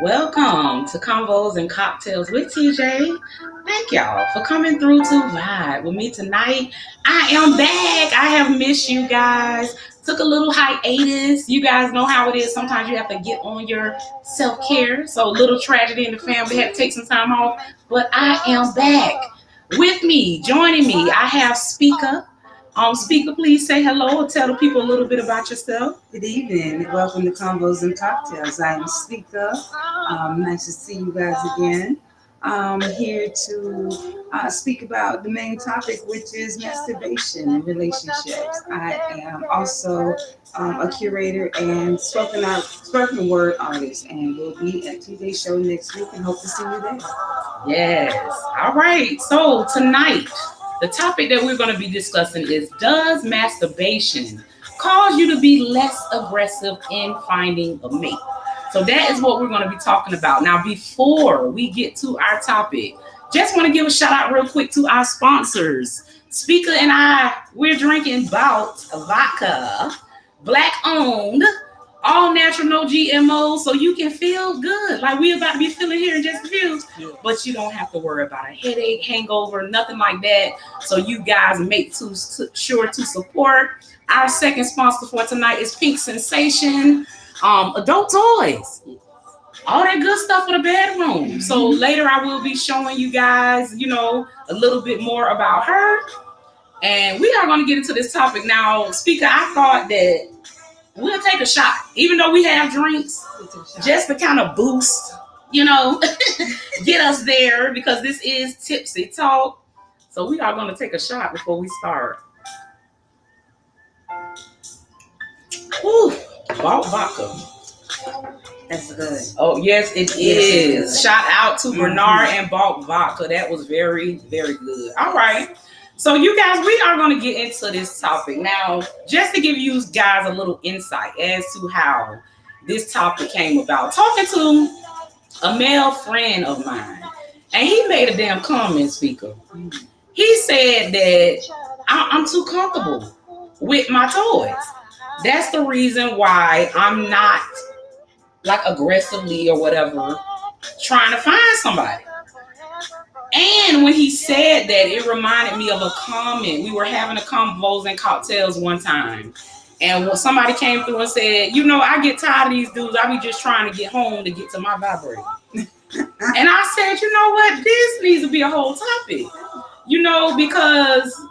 Welcome to Convos and Cocktails with TJ. Thank y'all for coming through to vibe with me tonight. I am back. I have missed you guys. Took a little hiatus. You guys know how it is. Sometimes you have to get on your self-care. So a little tragedy in the family. Had to take some time off. But I am back. With me, joining me, I have Speaker. Speaker, please say hello and tell the people a little bit about yourself. Good evening. Welcome to Convos and Cocktails. I am Speaker. Nice to see you guys again. I'm here to speak about the main topic, which is masturbation and relationships. I am also a curator and spoken word artist, and we'll be at TJ's show next week and hope to see you there. Yes. All right. So tonight, the topic that we're going to be discussing is, does masturbation cause you to be less aggressive in finding a mate? So that is what we're going to be talking about. Now, before we get to our topic, just want to give a shout out real quick to our sponsors. Speaker and we're drinking Bout Vodka, black owned, all natural, no GMO, so you can feel good like we're about to be feeling here in just a few. Yes. But you don't have to worry about a headache, hangover, nothing like that. So you guys make sure to support. Our second sponsor for tonight is Pink Sensation, adult toys, all that good stuff for the bedroom. Mm-hmm. So later I will be showing you guys, a little bit more about her. And we are going to get into this topic now. Speaker, I thought that we'll take a shot, even though we have drinks, just to kind of boost, get us there, because this is Tipsy Talk. So we are going to take a shot before we start. Whew, Bout Vodka. That's good. Oh, yes, it is. Shout out to Bernard and Bout Vodka. That was very, very good. All right. So you guys, we are going to get into this topic now, just to give you guys a little insight as to how this topic came about. Talking to a male friend of mine, and he made a damn comment, Speaker. He said that I'm too comfortable with my toys. That's the reason why I'm not like aggressively or whatever trying to find somebody. And when he said that, it reminded me of a comment. We were having a Convos and Cocktails one time. And when somebody came through and said, I get tired of these dudes. I be just trying to get home to get to my vibrator. And I said, you know what? This needs to be a whole topic. Because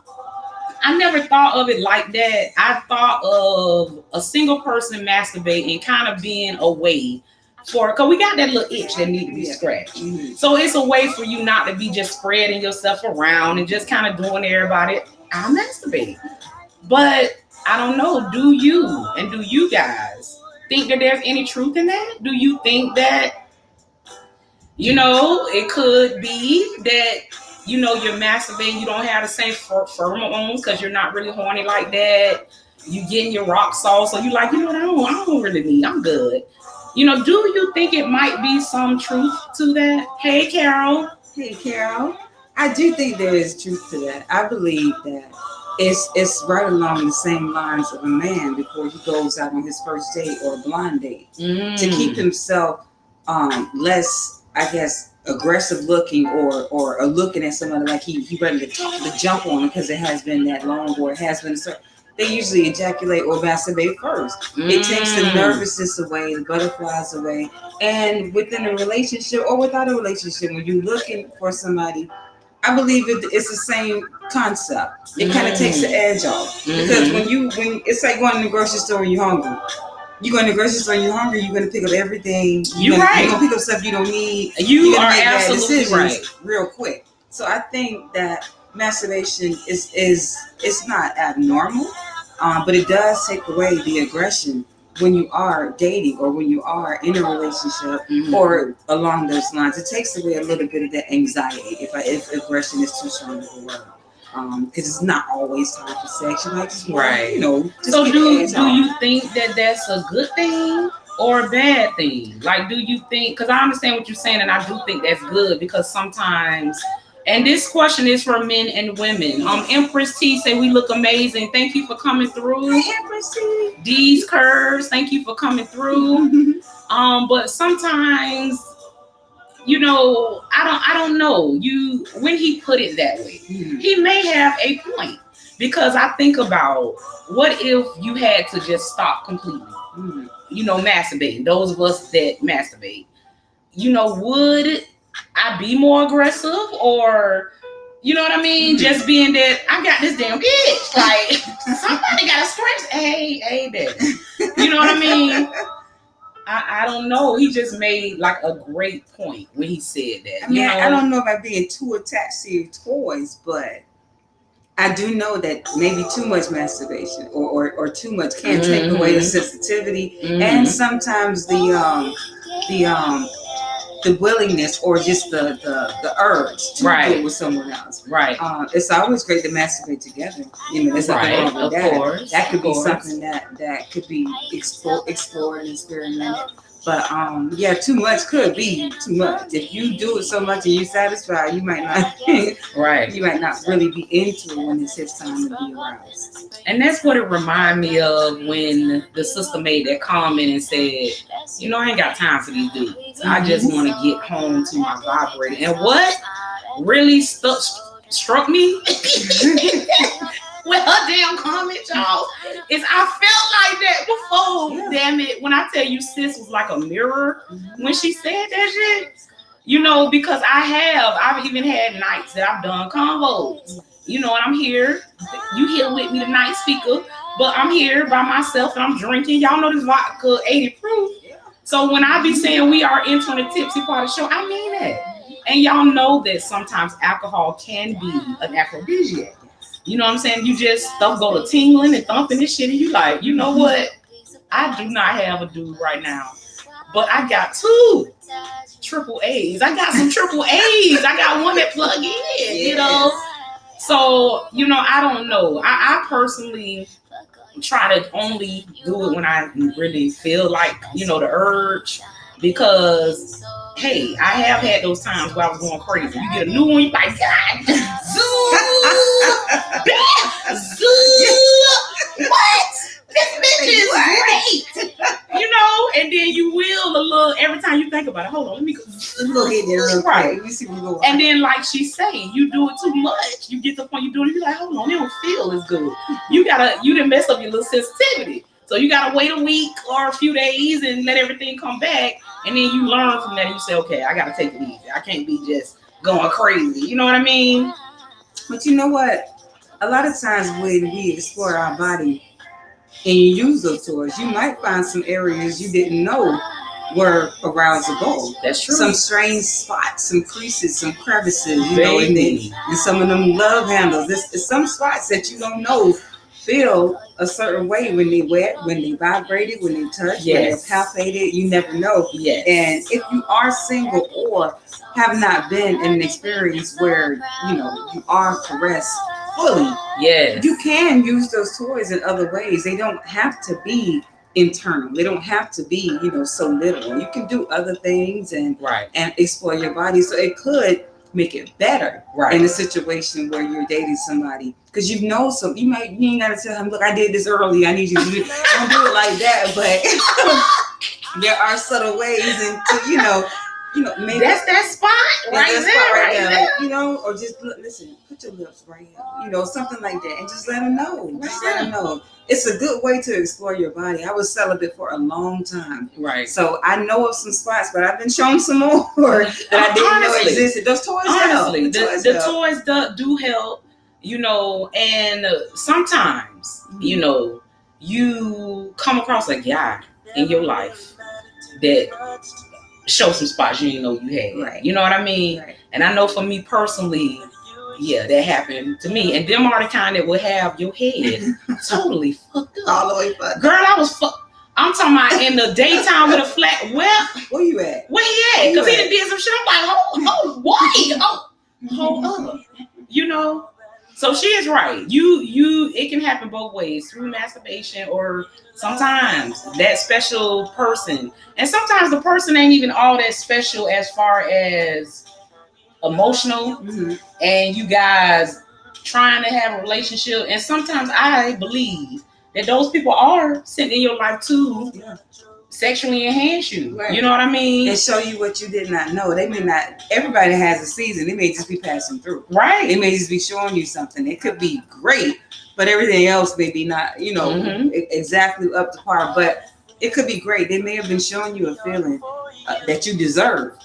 I never thought of it like that. I thought of a single person masturbating kind of being a way because we got that little itch that needs to be scratched. Mm-hmm. So it's a way for you not to be just spreading yourself around and just kind of doing everybody, I masturbate. But I don't know, do you guys think that there's any truth in that? Do you think that, it could be that, you're masturbating, you don't have the same pheromones because you're not really horny like that. You getting your rock salt, so you like, I don't really need, I'm good. Do you think it might be some truth to that? Hey, Carol. Hey, Carol. I do think there is truth to that. I believe that it's right along the same lines of a man before he goes out on his first date or a blind date to keep himself less, I guess, aggressive looking or looking at somebody like he ready to jump on him because it has been that long or it has been a certain. They usually ejaculate or masturbate first. It takes the nervousness away, the butterflies away. And within a relationship or without a relationship, when you're looking for somebody, I believe it's the same concept. It kind of takes the edge off. Because when it's like going to the grocery store and you're hungry. You go in the grocery store and you're hungry, you're going to pick up everything. You're going to pick up stuff you don't need. You are absolutely right. Real quick. So I think that masturbation is it's not abnormal, but it does take away the aggression when you are dating or when you are in a relationship or along those lines. It takes away a little bit of that anxiety if aggression is too strong of a word. Because it's not always time for sex. You like just Right. you know. Just So get do the ass off. you think that that's a good thing or a bad thing? Like, do you think? Because I understand what you're saying, and I do think that's good because sometimes. And this question is for men and women. Empress T say we look amazing. Thank you for coming through. Empress T. These curves. Thank you for coming through. But sometimes, you know, I don't know. When he put it that way, he may have a point because I think about what if you had to just stop completely. You know, masturbating. Those of us that masturbate, you know, would I be more aggressive or? You know what I mean? Just being that I got this damn itch. Like somebody got to stretch. Hey, that. You know what I mean? I don't know. He just made like a great point when he said that. I mean, I don't know about being too attached to your toys, but I do know that maybe too much masturbation or too much can take away the sensitivity and sometimes the willingness or just the urge to do it with someone else. Right. It's always great to masturbate together. You know, there's nothing wrong with that. Course, that could be something that could be explored and experimented. But yeah, too much could be too much. If you do it so much and you're satisfied, you might not you might not really be into it when it's his time to be aroused. And that's what it reminded me of when the sister made that comment and said, you know, I ain't got time for these dudes. I just want to get home to my vibrator. And what really struck me with her damn comment, y'all, is I felt like that before. Damn it. When I tell you sis was like a mirror when she said that shit, you know, because I've even had nights that I've done convos, you know, and I'm here, you here with me tonight, speaker, but I'm here by myself and I'm drinking. Y'all know this vodka 80 proof. So when I be saying we are entering the tipsy part of the show, I mean that. And y'all know that sometimes alcohol can be an aphrodisiac. You know what I'm saying? You just stuff go to tingling and thumping this shit, and you like, you know what? I do not have a dude right now, but I got 2 triple A's. I got some triple A's. I got one that plug in, you know? So, you know, I don't know. I personally try to only do it when I really feel like, you know, the urge, because hey, I have had those times where I was going crazy. You get a new one, you like, God, zoo, what? This bitch is great, you know. And then you will a little every time you think about it. Hold on, let me go get there. Right, let me see what's going on. And then, like she's saying, you do it too much. You get to the point you do it, you're like, hold on, it don't feel as good. You didn't mess up your little sensitivity. So you gotta wait a week or a few days and let everything come back. And then you learn from that and you say, okay, I gotta take it easy. I can't be just going crazy. You know what I mean? But you know what? A lot of times when we explore our body and you use those toys, you might find some areas you didn't know were arousable. That's true. Some strange spots, some creases, some crevices, you know, and some of them love handles. There's some spots that you don't know feel a certain way when they wet, when they vibrated, when they touch, when they're palpated. You never know. Yes. And if you are single or have not been in an experience where, you know, you are caressed fully, you can use those toys in other ways. They don't have to be internal. They don't have to be, you know, so literal. You can do other things and explore your body. So it could make it better in a situation where you're dating somebody, because you know, so you ain't gotta tell him, look, I did this early, I need you to do it. Don't do it like that, but there are subtle ways into, you know, maybe that's that spot right there. Like, you know, or just listen, put your lips right here, you know, something like that, and just let them know. Let them know. It's a good way to explore your body. I was celibate for a long time. Right. So I know of some spots, but I've been shown some more that I didn't know existed. Those toys help. The toys do help, you know, and sometimes, you know, you come across a guy in your life that show some spots you didn't know you had. Right. You know what I mean? Right. And I know for me personally, Yeah, that happened to me. And them are the kind that will have your head totally fucked up. All the way fucked up. Girl, I was I'm talking about in the daytime with a flat. Where you at? Where he at? Because he done did some shit. I'm like, hold up. You know? So she is right. It can happen both ways, through masturbation or sometimes that special person. And sometimes the person ain't even all that special as far as emotional, and you guys trying to have a relationship. And sometimes I believe that those people are sent in your life to sexually enhance you. Right. You know what I mean? And show you what you did not know. They may not, everybody has a season. They may just be passing through. Right. They may just be showing you something. It could be great, but everything else may be not, exactly up to par. But it could be great. They may have been showing you a feeling that you deserve,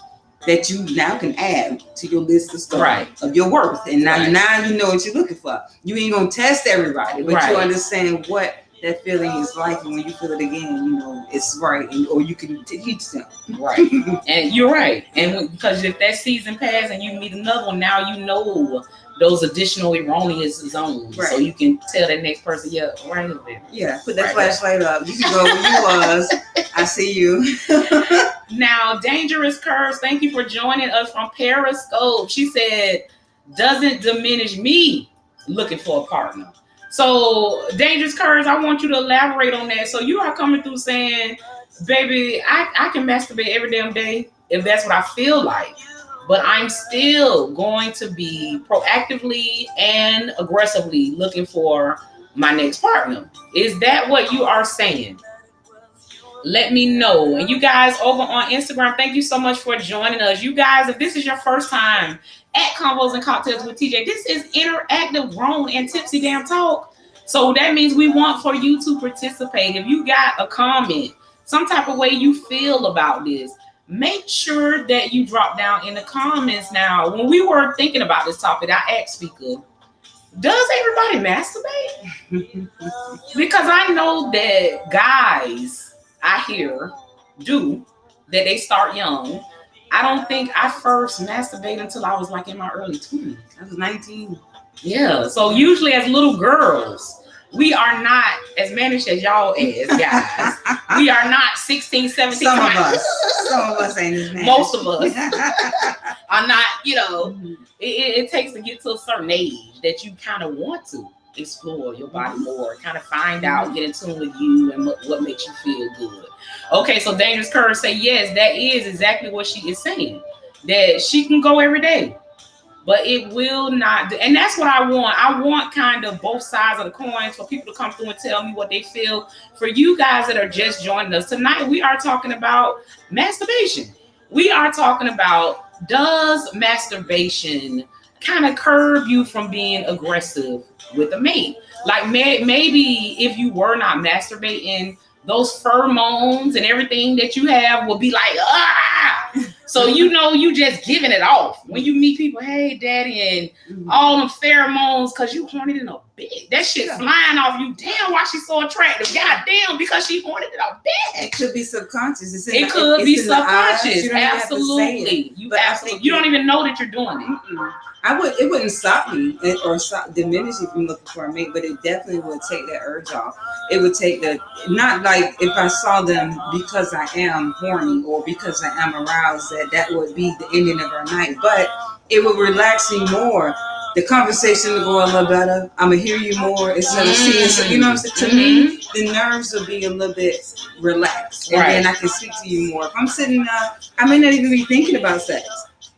that you now can add to your list of stuff, of your worth. And now you know what you're looking for. You ain't going to test everybody, but you understand what that feeling is like. And when you feel it again, it's right. Or you can teach them. Right. And you're right. And because if that season passes and you meet another one, now you know those additional erroneous zones. Right. So you can tell that next person, right there. Yeah, put that flashlight up. You can go where you was. I see you. Now, Dangerous Curves, thank you for joining us from Periscope. She said, doesn't diminish me looking for a partner. So, Dangerous Curves, I want you to elaborate on that. So you are coming through saying, baby, I can masturbate every damn day if that's what I feel like. But I'm still going to be proactively and aggressively looking for my next partner. Is that what you are saying? Let me know. And you guys over on Instagram, thank you so much for joining us. You guys, if this is your first time at Convos and Cocktails with TJ, this is interactive, grown, and tipsy damn talk. So that means we want for you to participate. If you got a comment, some type of way you feel about this, make sure that you drop down in the comments. Now, when we were thinking about this topic, I asked Speaker, does everybody masturbate? Because I know that guys, I hear, do, that they start young. I don't think I first masturbated until I was like in my early 20s. I was 19. Yeah, so usually as little girls, we are not as managed as y'all as guys. We are not 16, 17. Some of us ain't as managed. Most of us are not, it takes to get to a certain age that you kind of want to explore your body more, kind of find out, get in tune with you and what makes you feel good. Okay, so Dangerous Curve say, yes, that is exactly what she is saying. That she can go every day. But it will not, and that's what I want. I want kind of both sides of the coin for people to come through and tell me what they feel. For you guys that are just joining us tonight, we are talking about masturbation. We are talking about, does masturbation kind of curb you from being aggressive with a mate? Like maybe if you were not masturbating, those pheromones and everything that you have will be like, so you just giving it off when you meet people. Hey, daddy, and all them pheromones because you horny in a bed. That shit flying off you. Damn, why she's so attractive? God damn, because she horny in a bed. It could be subconscious. It could be subconscious. Absolutely. You don't even know that you're doing it. It wouldn't stop me or diminish if you're looking for a mate, but it definitely would take that urge off. It would take not like if I saw them because I am horny or because I am aroused, that would be the ending of our night, but it would relax me more. The conversation will go a little better. I'm gonna hear you more instead of seeing. So, to me, the nerves will be a little bit relaxed, and then I can speak to you more. If I'm sitting there, I may not even be thinking about sex.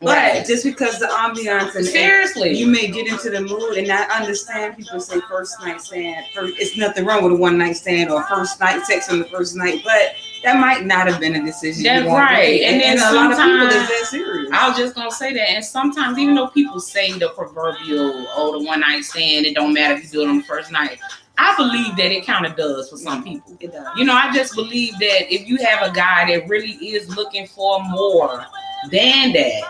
But just because the ambiance and seriously, you may get into the mood, and I understand people say first night stand. It's nothing wrong with a one night stand or first night sex on the first night, but that might not have been a decision. That's right. And then a lot of people is that serious. I was just gonna say that, and sometimes even though people say the proverbial, the one night stand, it don't matter if you do it on the first night. I believe that it kind of does for some people. It does. I just believe that if you have a guy that really is looking for more than that.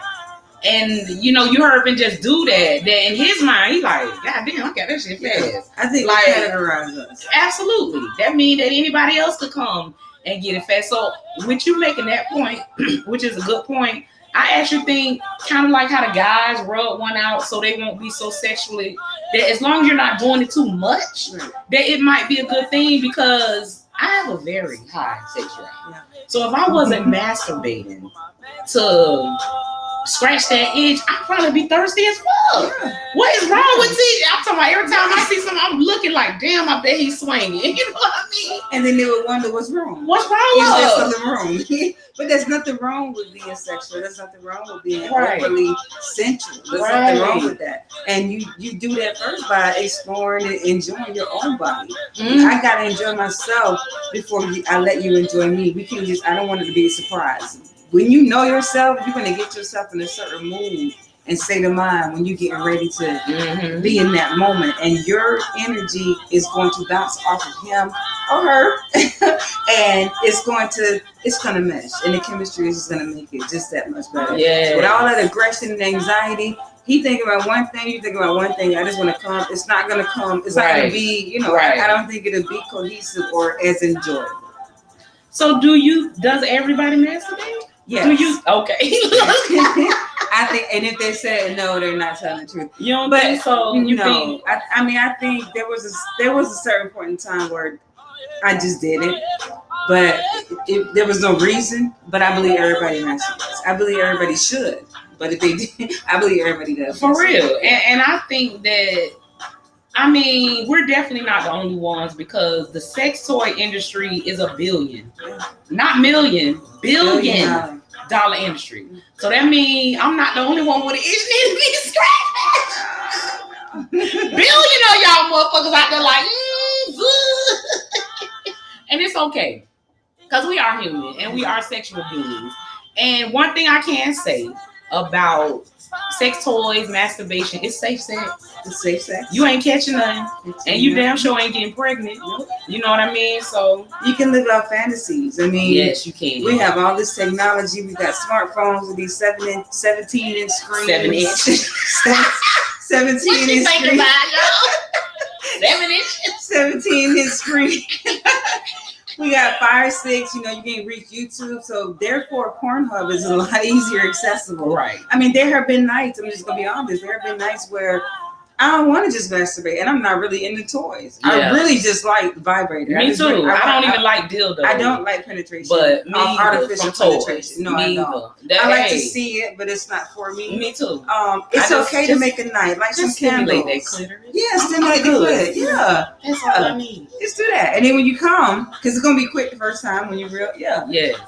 And you heard him just do that. That in his mind, he's like, God damn, I got that shit fast. I think like categorize us. Absolutely. That means that anybody else could come and get it fast. So with you making that point, which is a good point, I actually think kind of like how the guys rub one out so they won't be so sexually, that as long as you're not doing it too much, that it might be a good thing, because I have a very high sex drive. Yeah. So if I wasn't masturbating to scratch that itch, I'd probably be thirsty as fuck. Yeah. What is wrong with it? I'm talking about every time I see something, I'm looking like, damn, I bet he's swinging. You know what I mean? And then they would wonder what's wrong. What's wrong? Is there something wrong? But there's nothing wrong with being sexual. There's nothing wrong with being overly sensual. There's nothing wrong with that. And you do that first by exploring and enjoying your own body. I gotta enjoy myself before I let you enjoy me. We can just, I don't want it to be a surprise. When you know yourself, you're gonna get yourself in a certain mood and state of mind when you're getting ready to be in that moment, and your energy is going to bounce off of him or her, and it's gonna mesh, and the chemistry is just gonna make it just that much better. Yeah. With all that aggression and anxiety, he thinking about one thing, you think about one thing. I just want to come. It's not gonna come. It's not gonna be. You know, I don't think it'll be cohesive or as enjoyable. So, does everybody masturbate? Yes. Do you? Okay. I think, and if they said no, they're not telling the truth. You don't think so? You think? I mean, I think there was a certain point in time where I just did it, but there was no reason. But I believe everybody masturbates. I believe everybody should. But if they did, I believe everybody does. For real. And I think that, I mean, we're definitely not the only ones, because the sex toy industry is a billion, not million, billion dollar industry. So that means I'm not the only one with an itch need to be scratched. Billion of y'all motherfuckers out there like, and it's okay, because we are human and we are sexual beings. And one thing I can say about sex toys, masturbation, it's safe sex. It's safe sex. You ain't catching nothing, and you damn sure ain't getting pregnant. You know what I mean? So you can live out fantasies. I mean, yes, you can. We have all this technology. We got smartphones with these 17-inch screens. 17-inch screen. 17-inch screen. We got Fire Sticks, you know, you can reach YouTube. So therefore, Pornhub is a lot easier accessible. Right. I mean, there have been nights, I'm just going to be honest, there have been nights where I don't want to just masturbate, and I'm not really into toys. Yeah. I really just like vibrators. Me too. I don't even like dildos. I don't like penetration. But me artificial penetration. No, me I don't. I like to see it, but it's not for me. Me too. It's okay to make a night, like some candles. That clitoris. Yeah, stimulate the clitoris. Yeah. That's all I need. Just do that. And then when you come, because it's going to be quick the first time when you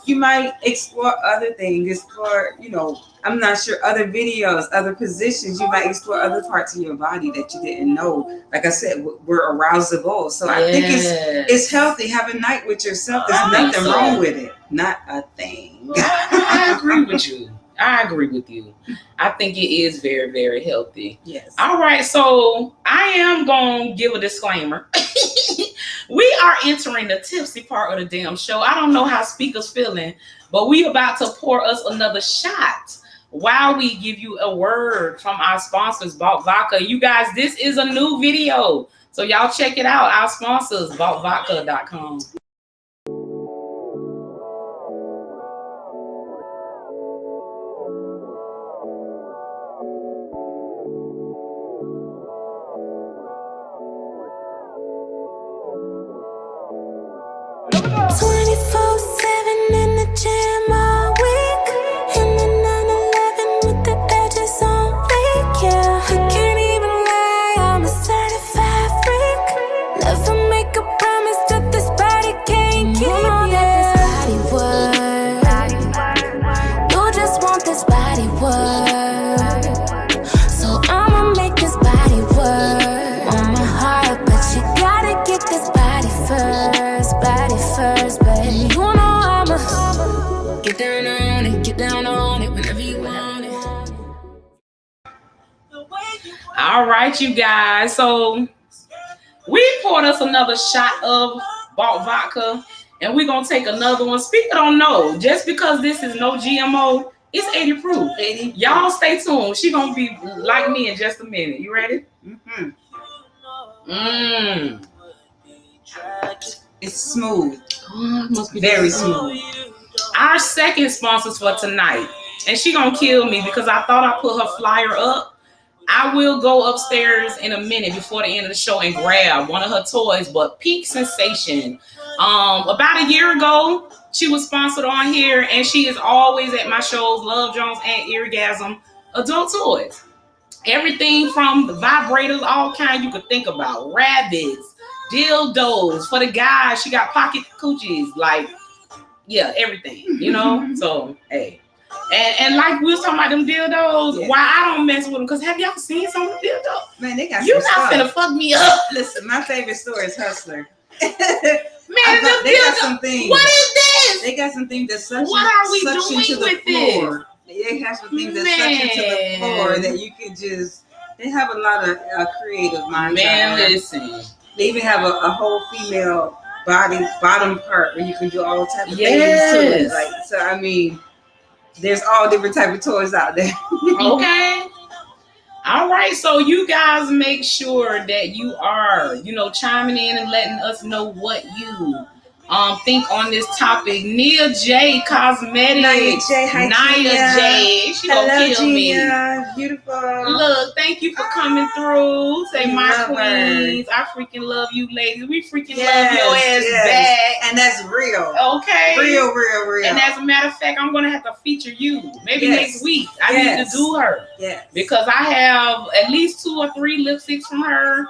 you might explore other things, explore, you know, I'm not sure, other videos, other positions. You might explore other parts of your body that you didn't know. Like I said, we're arousable. So I think it's healthy. Have a night with yourself. There's nothing wrong with it. Not a thing. I agree with you. I agree with you. I think it is very, very healthy. Yes. All right. So I am going to give a disclaimer. We are entering the tipsy part of the damn show. I don't know how speakers feeling, but we about to pour us another shot while we give you a word from our sponsors, Vault Vodka. You guys, this is a new video, so y'all check it out. Our sponsors, vaultvodka.com. All right, you guys. So we poured us another shot of Vault Vodka, and we're gonna take another one. Speaker don't know, just because this is no GMO, it's 80 proof. 80. Y'all stay tuned. She gonna be like me in just a minute. You ready? It's smooth. Must be very smooth. Our second sponsors for tonight and she gonna kill me because I thought I put her flyer up. I will go upstairs in a minute before the end of the show and grab one of her toys. But Peak Sensation, about a year ago, she was sponsored on here, and she is always at my shows, Love Jones and Eargasm, adult toys. Everything from the vibrators, all kind you could think about, rabbits, dildos for the guys. She got pocket coochies, like yeah, everything, you know. So hey, and like we was talking about them dildos, yeah. Why I don't mess with them? Because have y'all seen some of the dildos? Man, they got you not finna fuck me up. Listen, my favorite store is Hustler. Man, they got some things. What is this? They got some things that suction. What are we doing to the with floor. This? They have some things that suction to the floor that you can just. They have a lot of creative minds. Man, listen. They even have a whole female bottom part where you can do all types of things to it. Like, so I mean, there's all different type of toys out there. Okay. All right, so you guys make sure that you are, chiming in and letting us know what you think on this topic. Nia J Cosmetics. Nia J. She gonna kill me. Beautiful. Look, thank you for coming through. Say my queens. I freaking love you, ladies. We freaking love your ass back. And that's real. Okay. Real. And as a matter of fact, I'm gonna have to feature you maybe next week. I need to do her. Yes. Because I have at least 2 or 3 lipsticks from her.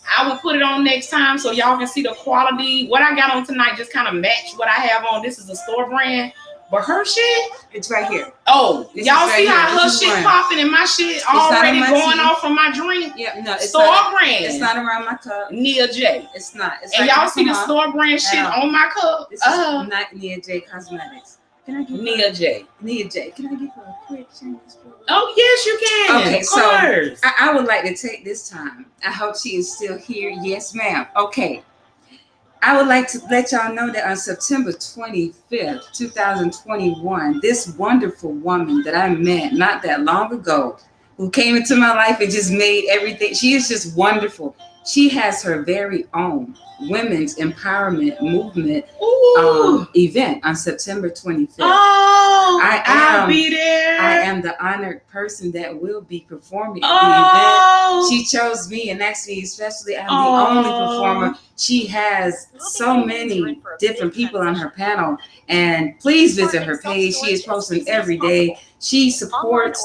I will put it on next time so y'all can see the quality. What I got on tonight just kind of match what I have on. This is a store brand, but her shit, it's right here. Oh, y'all see how her shit popping and my shit already going off from my drink? Yeah, no, it's store brand. It's not around my cup. Nia J. It's not. It's and y'all see the store brand shit on my cup? This is not Nia J Cosmetics. Can I give Nia J? Nia J. Can I give her a quick chance? Oh, yes, you can. Okay, of course. So I would like to take this time. I hope she is still here. Yes, ma'am. Okay. I would like to let y'all know that on September 25th, 2021, this wonderful woman that I met not that long ago, who came into my life and just made everything, she is just wonderful. She has her very own women's empowerment movement event on September 25th. Oh, I'll be there. I am the honored person that will be performing at the event. She chose me and asked me, especially I'm the only performer. She has so many different people on her panel, and please visit her page. She is posting every day. She supports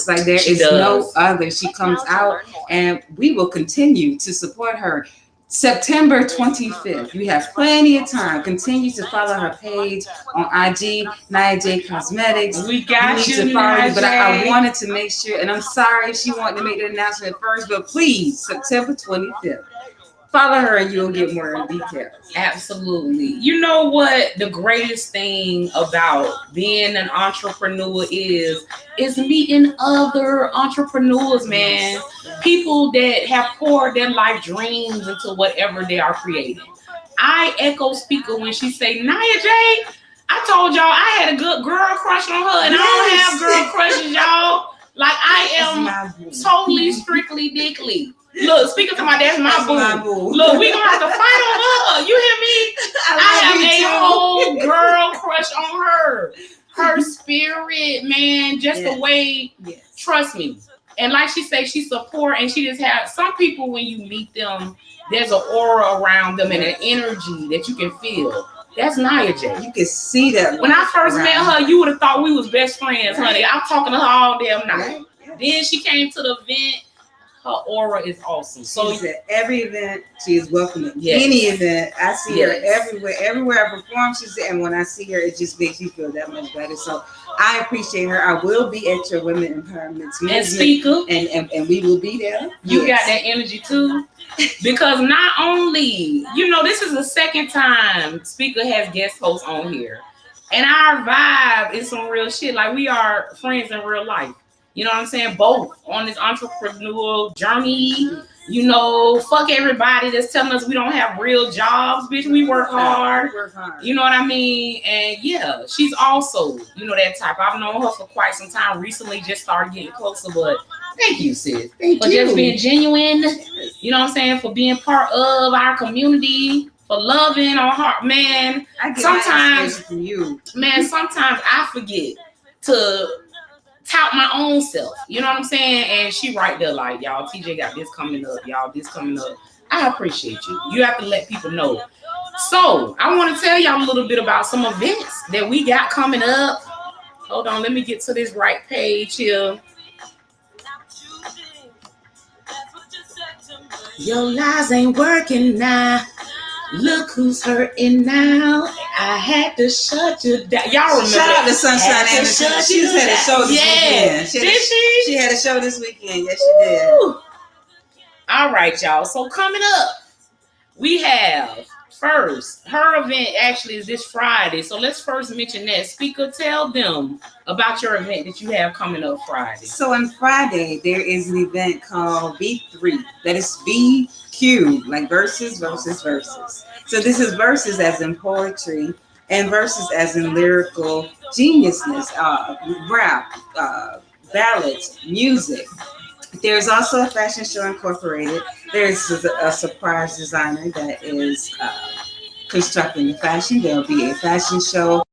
like there is no other. She comes out, and we will continue to support her. September 25th. You have plenty of time. Continue to follow her page on IG, Nia J Cosmetics. We got you, to follow you, but I wanted to make sure, and I'm sorry if she wanted to make the announcement first, but please, September 25th. Follow her and you'll get more details. Absolutely. You know what the greatest thing about being an entrepreneur is meeting other entrepreneurs, man. People that have poured their life dreams into whatever they are creating. I echo Speaker when she say, Nia J, I told y'all I had a good girl crush on her, and I don't have girl crushes, y'all. Like I am totally strictly dickly. Look, speaking to my that's my boo. Look, we gonna have to fight over her. You hear me? I have a whole girl crush on her. Her spirit, man, just the way. Trust me. And like she said, she support, and she just has some people when you meet them, there's an aura around them and an energy that you can feel. That's Nia J. You can see that. When I first met her, you would have thought we was best friends, honey. I'm talking to her all damn night. Then she came to the event. Her aura is awesome. So she's at every event. She is welcome at any event. I see her everywhere. Everywhere I perform, she's there. And when I see her, it just makes you feel that much better. So I appreciate her. I will be at your Women Empowerment and Speaker. And we will be there. You got that energy too. Because not only, this is the second time Speaker has guest hosts on here. And our vibe is some real shit. Like we are friends in real life. You know what I'm saying? Both on this entrepreneurial journey. Fuck everybody that's telling us we don't have real jobs, bitch. We work hard. You know what I mean? And yeah, she's also, that type. I've known her for quite some time. Recently just started getting closer, but thank you, sis. For just being genuine. You know what I'm saying? For being part of our community. for loving or heart. Man, I get sometimes, my inspiration from you. man, sometimes I forget to tout my own self. You know what I'm saying? And she right there like, y'all, TJ got this coming up. Y'all, this coming up. I appreciate you. You have to let people know. So I want to tell y'all a little bit about some events that we got coming up. Hold on, let me get to this right page here. Your lies ain't working now. Look who's hurting now. I had to shut you down. Y'all remember? Shout out to Sunshine Had to Anderson. shut She just you had a down. show this Yeah. weekend. Did she? She had a show this weekend. Yes, she did. Woo. All right, y'all. So coming up, we have first, her event actually is this Friday. So let's first mention that. Speaker, tell them about your event that you have coming up Friday. So on Friday, there is an event called V3. That is VQ, like verses, verses, verses. So this is verses as in poetry and verses as in lyrical geniusness, rap, ballads, music. There's also a fashion show incorporated. There's a surprise designer that is constructing the fashion. There'll be a fashion show.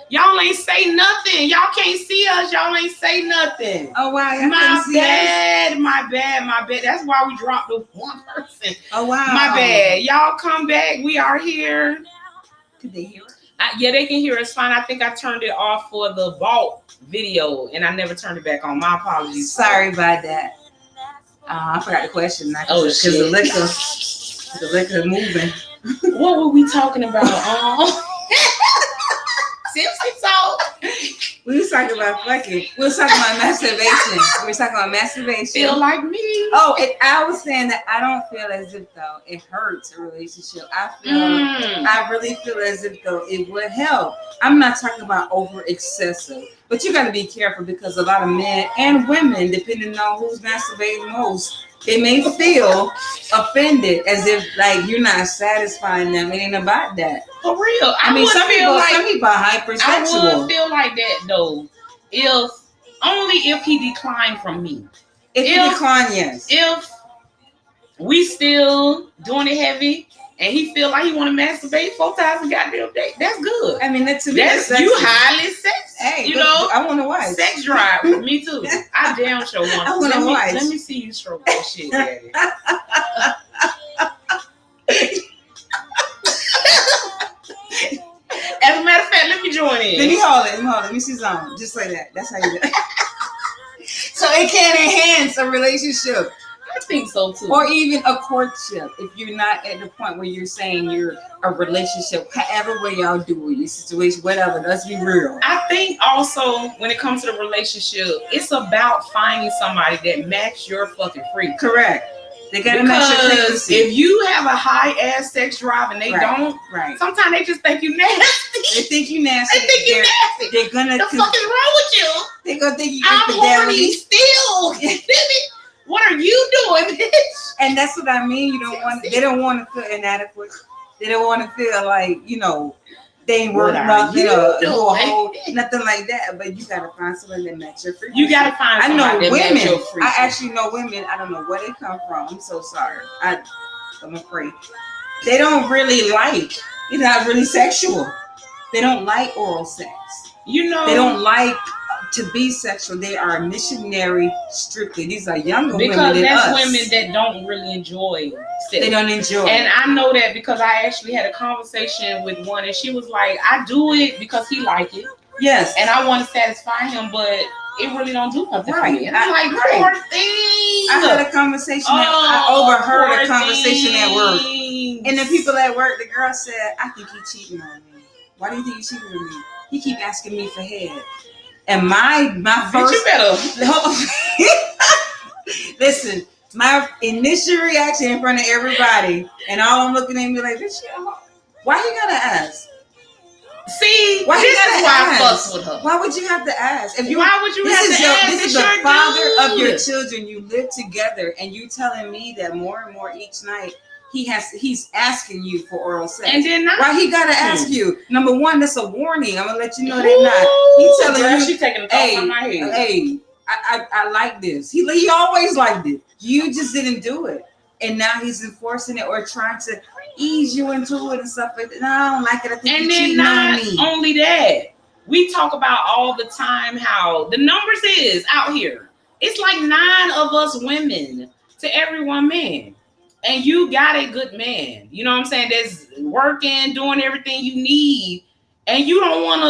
Y'all ain't say nothing. Y'all can't see us. Y'all ain't say nothing. Oh wow, my bad. That's why we dropped the one person. Oh wow, my bad. Y'all come back. We are here. Could they hear it? Yeah, they can hear us fine. I think I turned it off for the vault video, and I never turned it back on. My apologies. Sorry about that. I forgot the question. Because the liquor moving. What were we talking about? Tipsy talk. We was talking about fucking. We was talking about masturbation. Feel like me. Oh, I was saying that I don't feel as if though it hurts a relationship. I really feel as if though it would help. I'm not talking about over excessive, but you got to be careful because a lot of men and women, depending on who's masturbating most, they may feel offended as if like you're not satisfying them. It ain't about that. For real. I mean, some people are hypersexual. I would feel like that though, if he declined from me. If he declined, yes. If we still doing it heavy and he feel like he want to masturbate 4 times a goddamn day, that's good. I mean, that's you highly sexy. Hey, you know, I want to watch. Sex drive. Me too. I damn sure want. I want to watch. Let me see you stroke that shit, daddy. As a matter of fact, let me join in. Let me hold it. Let me see something. Just like that. That's how you do it. So it can enhance a relationship. I think so too. Or even a courtship. If you're not at the point where you're saying you're a relationship, however way y'all do it, your situation, whatever, let's be real. I think also when it comes to the relationship, it's about finding somebody that match your fucking freak. Correct. They gotta match your frequency. If you have a high ass sex drive and they don't, sometimes they just think you nasty. They think you nasty. They're gonna. The fuck is wrong with you? They're gonna think you. I'm horny still. What are you doing, bitch? And that's what I mean. You don't want. They don't want to feel inadequate. They don't want to feel like they ain't worth nothing. Nothing like that. But you gotta find someone that match your frequency. You gotta find. I know women. I actually know women. I don't know where they come from. I'm so sorry. I'm afraid they don't really like. It's not really sexual. They don't like oral sex. They don't like to be sexual. They are missionary strictly. These are younger women than us. Women that don't really enjoy sex. They don't enjoy it. And I know that because I actually had a conversation with one and she was like, I do it because he like it. Yes. And I want to satisfy him, but it really don't do nothing for me. And I'm like, poor thing. I had a conversation. I overheard a conversation at work. And the people at work, the girl said, I think he cheating on me. Why do you think he's cheating on me? He keep asking me for head. And my first, you better listen. My initial reaction in front of everybody, and all I'm looking at me like, this shit. Why you gotta ask? See, why this is why I fuss with her. Why would you have to ask? Why would you have to ask? This is the father of your children. You live together, and you telling me that more and more each night. He's asking you for oral sex. And then why he gotta ask you? Number one, that's a warning. I'm gonna let you know they're not. He's telling you, she taking the thought from my head. Hey, I like this. He always liked it. You just didn't do it. And now he's enforcing it or trying to ease you into it and stuff like that. No, I don't like it. I think you're cheating on me. Not only that, we talk about all the time how the numbers is out here. It's like 9 of us women to every 1 man. And you got a good man, you know what I'm saying, that's working, doing everything you need, and you don't want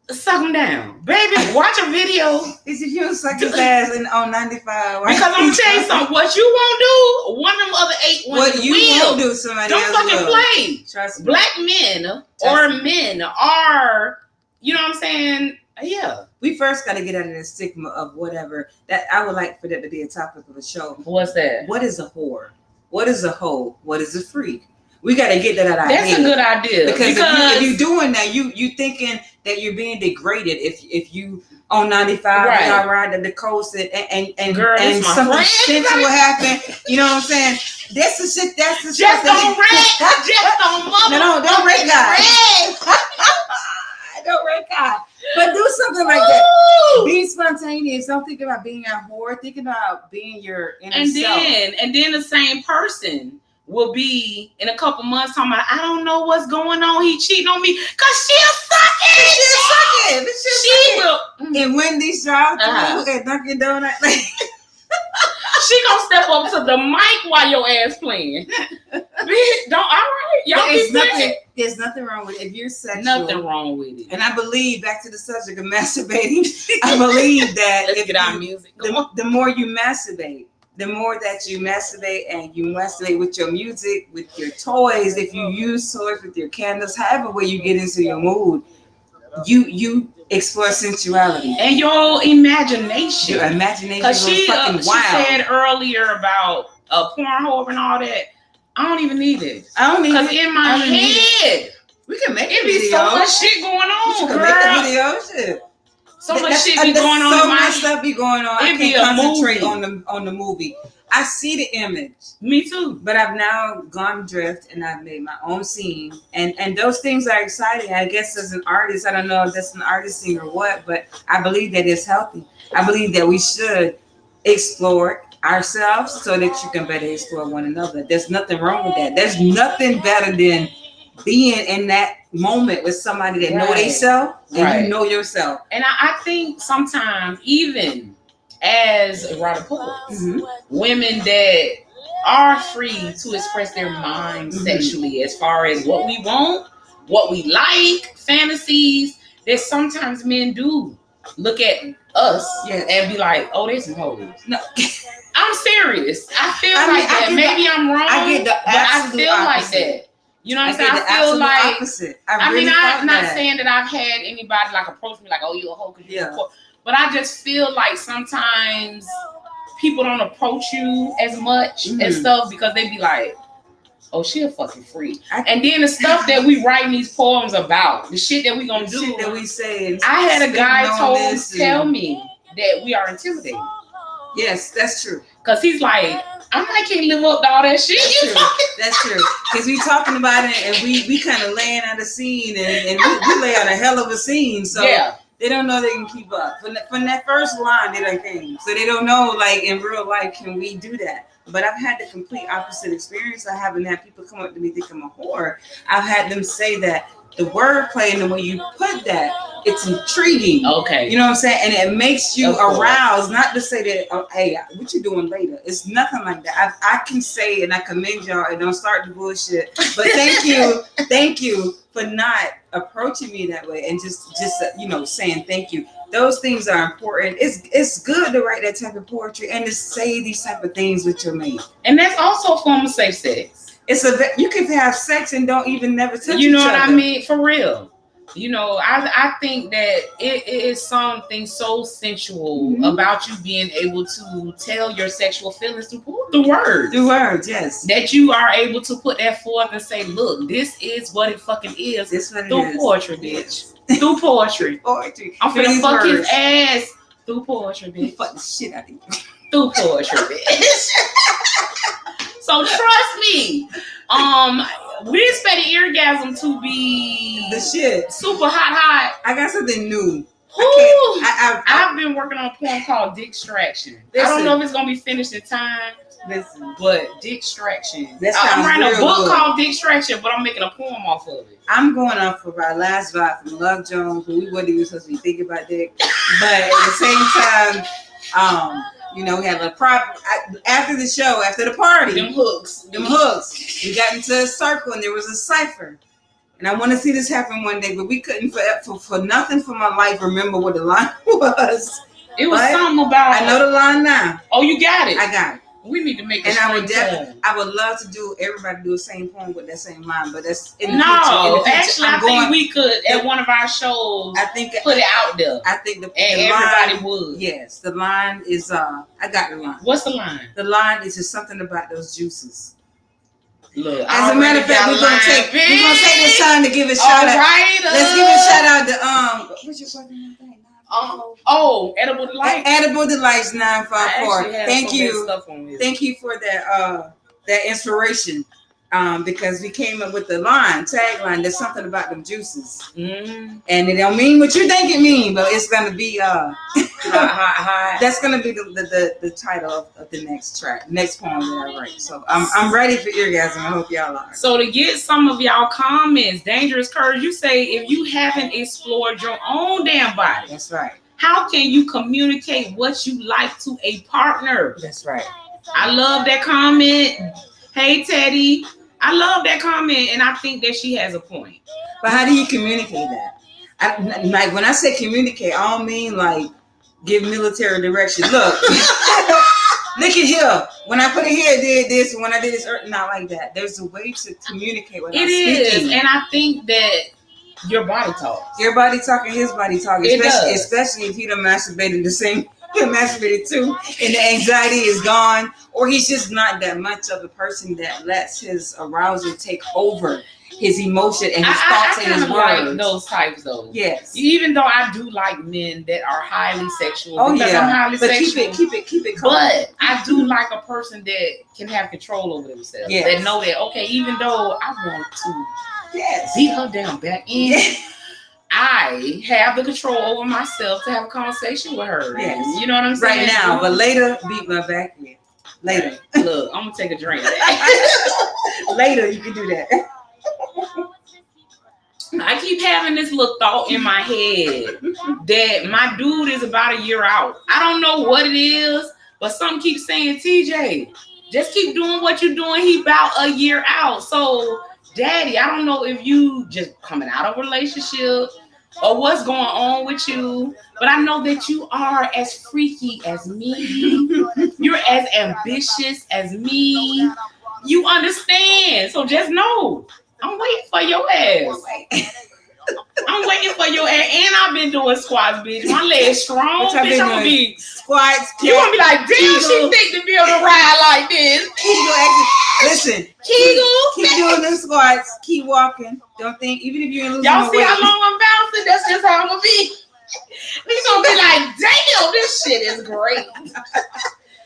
to suck him down. Baby, watch a video. Is if you don't suck his ass on 95. Right? Because I'm going to tell you something. What you won't do, one of them other 8 women what you will. Won't do, somebody don't else fucking will. play. Trust me. Black men or men are, you know what I'm saying, yeah. We first got to get out of the stigma of whatever. That I would like for that to be a topic of a show. What's that? What is a whore? What is a hoe? What is a freak? We got to get that out of our head. That's a good idea. Because if you're doing that, you thinking that you're being degraded if you on 95 y'all ride the coast and girl, and something sensual happen. You know what I'm saying? That's the shit. That's the shit. Just don't wreck. Just don't mother. No, don't wreck God. Don't wreck God. But do something like that. Be spontaneous. Don't think about being a whore. Think about being your inner self. And then the same person will be in a couple months talking about, I don't know what's going on. He cheating on me because she'll suck it. She will. And Wendy's drive-thru at Dunkin' Donuts. She gonna step up to the mic while your ass playing. Bitch, all right. Y'all keep playing. There's nothing wrong with it. If you're sexual. Nothing wrong with it. And I believe, back to the subject of masturbating, I believe that Let's get our music. The more you masturbate, the more that you masturbate, and you masturbate with your music, with your toys, if you use toys with your candles, however way you get into your mood, you explore sensuality and your imagination. Your imagination is fucking wild. She said earlier about Pornhub and all that. I don't even need it. I don't need it. Because in my head, we can make it be so much shit going on, girl. Make a video, shit. So much shit be going on. So much stuff be going on. I can't concentrate on the movie. I see the image. Me too. But I've now gone drift and I've made my own scene. And those things are exciting. I guess as an artist, I don't know if that's an artist thing or what, but I believe that it's healthy. I believe that we should explore ourselves so that you can better explore one another. There's nothing wrong with that. There's nothing better than being in that moment with somebody that know they self and you know yourself. And I think sometimes even as erotic women that are free to express their minds sexually as far as what we want, what we like, fantasies, that sometimes men do look at us and be like, oh, they some hoes. No. I'm serious. I feel that. Maybe I'm wrong, I get the but I feel opposite. like that. You know what I'm saying? I feel like opposite. I'm not saying that I've had anybody like approach me like, oh, you a hoe because you're a whore. But I just feel like sometimes people don't approach you as much and stuff because they be like, oh, she a fucking freak. And then the stuff that we writing these poems about, the shit that we gonna do, shit that we say. I had a guy tell me that we are intimidating. Yes, that's true. Cause he's like, I can't live up to all that shit. That's true. Because we talking about it and we kind of laying out a scene and we lay out a hell of a scene. So they don't know they can keep up. From that first line, they done came. So they don't know, like, in real life, can we do that? But I've had the complete opposite experience. I haven't had people come up to me think I'm a whore. I've had them say that the wordplay and the way you put that, it's intriguing. Okay. You know what I'm saying? And it makes you aroused, not to say that, oh, hey, what you doing later? It's nothing like that. I can say, and I commend y'all, and don't start the bullshit. But thank you for not approaching me that way and just saying thank you. Those things are important. It's good to write that type of poetry and to say these type of things with your mate. And that's also a form of safe sex. You can have sex and don't even never touch each other. You know what I mean? For real. You know, I think that it is something so sensual about you being able to tell your sexual feelings through words. Through words, yes. That you are able to put that forth and say, look, this is what it fucking is. Through poetry, bitch. Through poetry. I'm finna fuck his ass through poetry, bitch. Fuck the shit out of you. Through poetry, bitch. So trust me, we expect the orgasm to be the shit, super hot. I got something new. I've been working on a poem called Distraction. I don't know if it's gonna be finished in time. But Distraction. I'm writing a book called Distraction, but I'm making a poem off of it. I'm going off of our last vibe from Love Jones, but we wasn't even supposed to be thinking about dick. But at the same time, we had a problem after the show, after the party. Them hooks. We got into a circle and there was a cipher. And I want to see this happen one day, but we couldn't for nothing for my life remember what the line was. It was something about. I know the line now. Oh, you got it. I got it. We need to make and I would love to everybody do the same poem with that same line, but that's in the future. Actually, I think we could at one of our shows. I think put it out there. I think the everybody line, would. Yes, the line is. I got the line. What's the line? The line is just something about those juices. Look, as a matter of fact, we're gonna take this time to give a shout out. Let's give a shout out to what's your fucking name? Edible Delights. Edible Delights 954. Thank you. Thank you for that inspiration. Because we came up with the tagline. There's something about them juices, and it don't mean what you think it means, but it's gonna be Hot. That's gonna be the title of the next poem that I write. So I'm ready for eargasm. I hope y'all are. So to get some of y'all comments, Dangerous Courage, you say if you haven't explored your own damn body, that's right. How can you communicate what you like to a partner? That's right. I love that comment. Hey Teddy, I love that comment, and I think that she has a point. But how do you communicate that? Like when I say communicate, I don't mean like give military direction. Look, look at here. When I put it here, I did this. When I did this, not like that. There's a way to communicate without speaking. And I think that your body talks. Your body talking, his body talking. Especially if he done masturbated the same. He masturbated too, and the anxiety is gone, or he's just not that much of a person that lets his arousal take over his emotion and his thoughts and his words. Like those types, though. Yes. Even though I do like men that are highly sexual. Oh because yeah. I'm highly sexual. Keep it. Calm. But I do like a person that can have control over themselves. Yes. That know that even though I want to beat her down back in. Yes. I have the control over myself to have a conversation with her. Yes. You know what I'm saying? Right now, but later, beat my back in. Later. Look, I'm going to take a drink. Later, you can do that. I keep having this little thought in my head that my dude is about a year out. I don't know what it is, but something keeps saying, TJ, just keep doing what you're doing. He about a year out. So, Daddy, I don't know if you just coming out of a relationship or what's going on with you, but I know that you are as freaky as me. You're as ambitious as me. You understand. So just know, I'm waiting for your ass. I'm waiting for your ass. And I've been doing squats, bitch. My legs strong. Bitch, I'm gonna be squats. You gonna be like, damn, she think to be able to ride like this. Listen, Kegel. Keep doing them squats. Keep walking. Don't think, even if you're in losing y'all see weight. how long I'm bouncing? That's just how I'm gonna be. He's gonna be like, damn, this shit is great.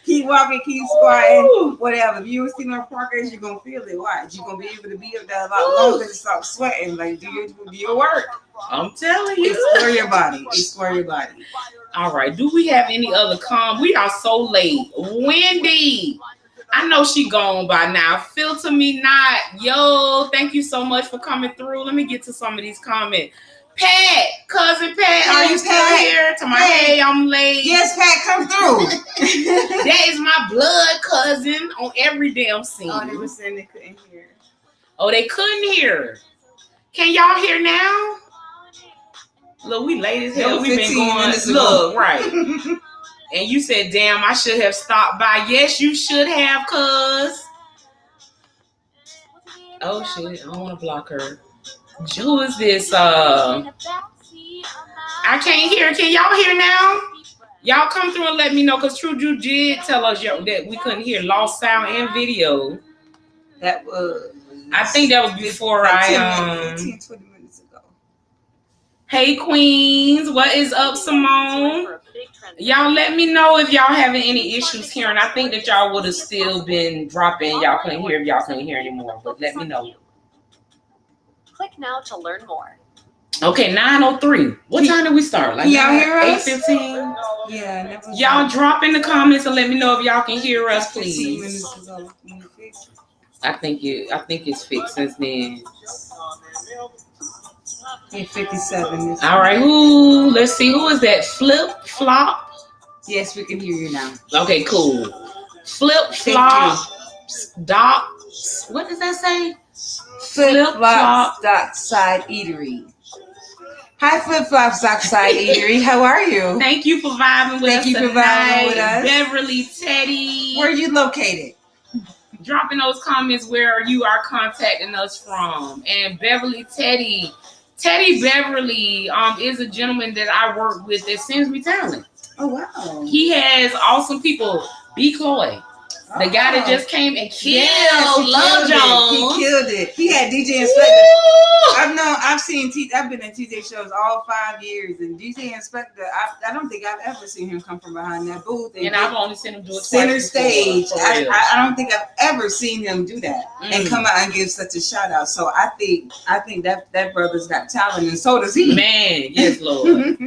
Keep walking, keep squatting, whatever. If you see no progress, you're gonna feel it. Watch, you're gonna be able to be up there a lot longer to stop sweating. Like do your work. I'm telling you. Explore your body. Explore your body. All right. Do we have any other We are so late. Wendy. I know she gone by now. Filter me not. Yo, thank you so much for coming through. Let me get to some of these comments. Pat, cousin Pat, are you still here? To my hey, I'm late. Yes, Pat, come through. That is my blood cousin on every damn scene. Oh, they were saying they couldn't hear. Oh, they couldn't hear. Can y'all hear now? Look, we late as hell. We've been going. Look, right. And you said, damn, I should have stopped by. Yes, you should have, cuz. Oh, shit. I don't want to block her. Who is this? I can't hear. Can y'all hear now? Y'all come through and let me know, because True Drew did tell us that we couldn't hear lost sound and video. That was... I think that was before 15, 20 minutes ago. Hey, Queens. What is up, Simone? Y'all let me know if y'all having any issues hearing. I think that y'all would have still been dropping. Y'all couldn't hear if y'all couldn't hear anymore, but let me know. Click now to learn more. Okay, 9:03. What time did we start? Like y'all hear us? 8:15? Yeah. Y'all drop in the comments and let me know if y'all can hear us, please. I think it's fixed since then. 8:57. All right, let's see, who is that? Flip Flop? Yes, we can hear you now. Okay, cool. Flip Flop Docs. What does that say? Flip Flops Dockside Eatery. Hi, Flip Flops Dockside Eatery. How are you? Thank you for vibing with us. Thank you for vibing with us. Beverly Teddy. Where are you located? Drop in those comments where you are contacting us from. And Beverly Teddy Beverly is a gentleman that I work with that sends me talent. Oh, wow. He has awesome people. B. Chloe. The guy that just came and killed Love Jones. He killed it. He had DJ Inspector. I've been in TJ shows all 5 years, and DJ Inspector, I don't think I've ever seen him come from behind that booth. And I've only seen him do it center stage. I don't think I've ever seen him do that and come out and give such a shout out. So I think that brother's got talent, and so does he. Man, yes, Lord.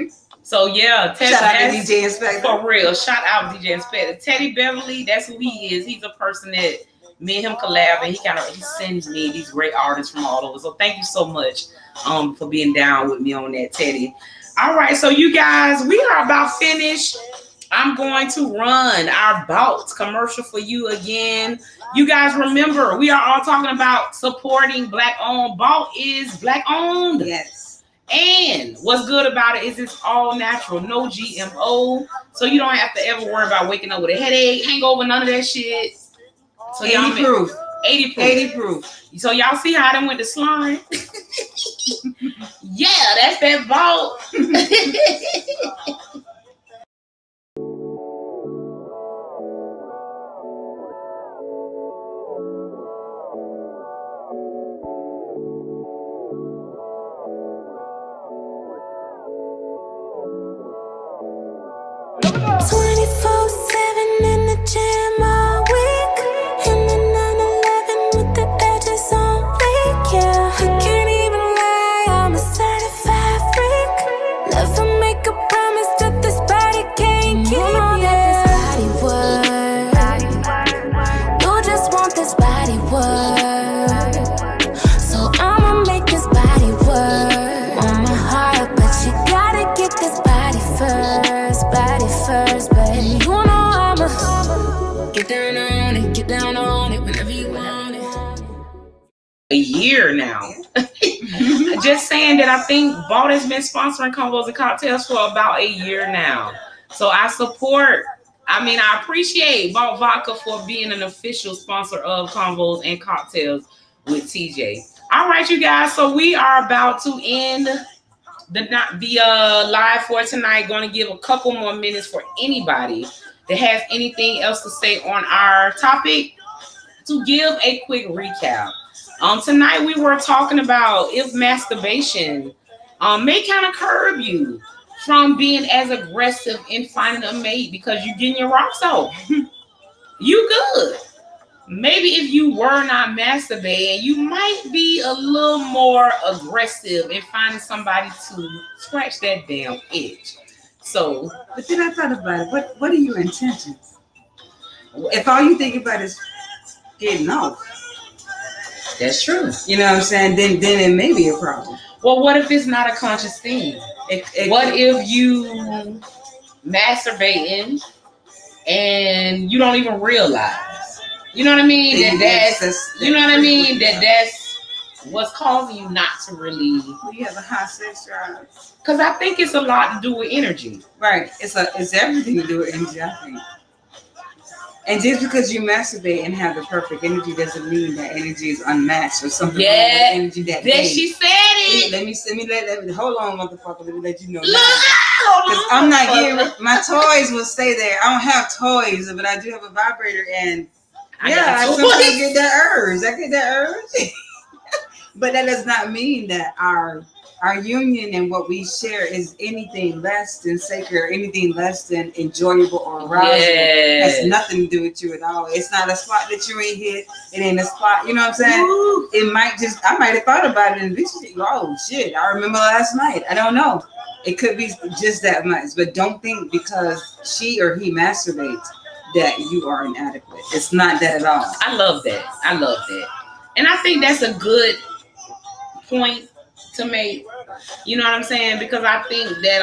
So yeah, Teddy, shout out to DJ Inspector. For real. Shout out DJ Inspector. Teddy Beverly, that's who he is. He's a person that me and him collab, and he sends me these great artists from all over. So thank you so much for being down with me on that, Teddy. All right, so you guys, we are about finished. I'm going to run our Bout commercial for you again. You guys remember, we are all talking about supporting Black-owned. Bout is Black-owned. Yes. And what's good about it is it's all natural, no GMO. So you don't have to ever worry about waking up with a headache, hangover, none of that shit. So 80 proof. 80 proof. 80 proof. So y'all see how they went to slime? Yeah, that's that Bout. A year now. Just saying that I think Bout has been sponsoring Convos and Cocktails for about a year now. So I appreciate Bout Vodka for being an official sponsor of Convos and Cocktails with TJ. All right, you guys. So we are about to end the live for tonight. Going to give a couple more minutes for anybody that has anything else to say on our topic to give a quick recap. Tonight we were talking about if masturbation may kind of curb you from being as aggressive in finding a mate because you're getting your rocks off. You good. Maybe if you were not masturbating, you might be a little more aggressive in finding somebody to scratch that damn itch. So, but then I thought about it. What are your intentions? If all you think about is getting off. That's true. You know what I'm saying? Then it may be a problem. Well, what if it's not a conscious thing? What if you masturbating and you don't even realize? You know what I mean? That's what's causing you not to really. You have a high sex drive. Because I think it's a lot to do with energy. Right. It's everything to do with energy, I think. And just because you masturbate and have the perfect energy doesn't mean that energy is unmatched or something. Yeah, energy that she said it. Let me hold on, motherfucker. Let me let you know. Because I'm not getting my toys will stay there. I don't have toys, but I do have a vibrator, and I sometimes get that urge. But that does not mean that our union and what we share is anything less than sacred or anything less than enjoyable or arousable. Yes. It has nothing to do with you at all. It's not a spot that you ain't hit. It ain't a spot, you know what I'm saying? Ooh. I might have thought about it and oh shit, I remember last night. I don't know. It could be just that much, but don't think because she or he masturbates that you are inadequate. It's not that at all. I love that. And I think that's a good point to make, you know what I'm saying? Because I think that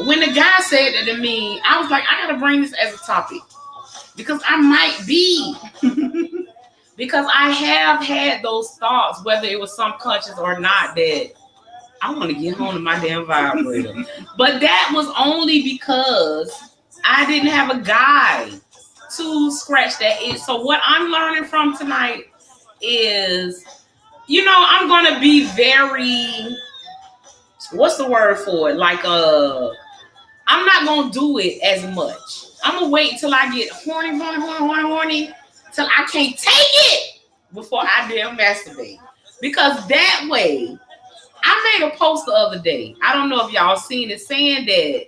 when the guy said that to me, I was like, I gotta bring this as a topic because I might be because I have had those thoughts, whether it was subconscious or not, that I want to get home to my damn vibrator. But that was only because I didn't have a guy to scratch that itch. So what I'm learning from tonight is, I'm going to be very, what's the word for it? Like, I'm not going to do it as much. I'm going to wait until I get horny, till I can't take it before I damn masturbate. Because that way, I made a post the other day. I don't know if y'all seen it, saying that,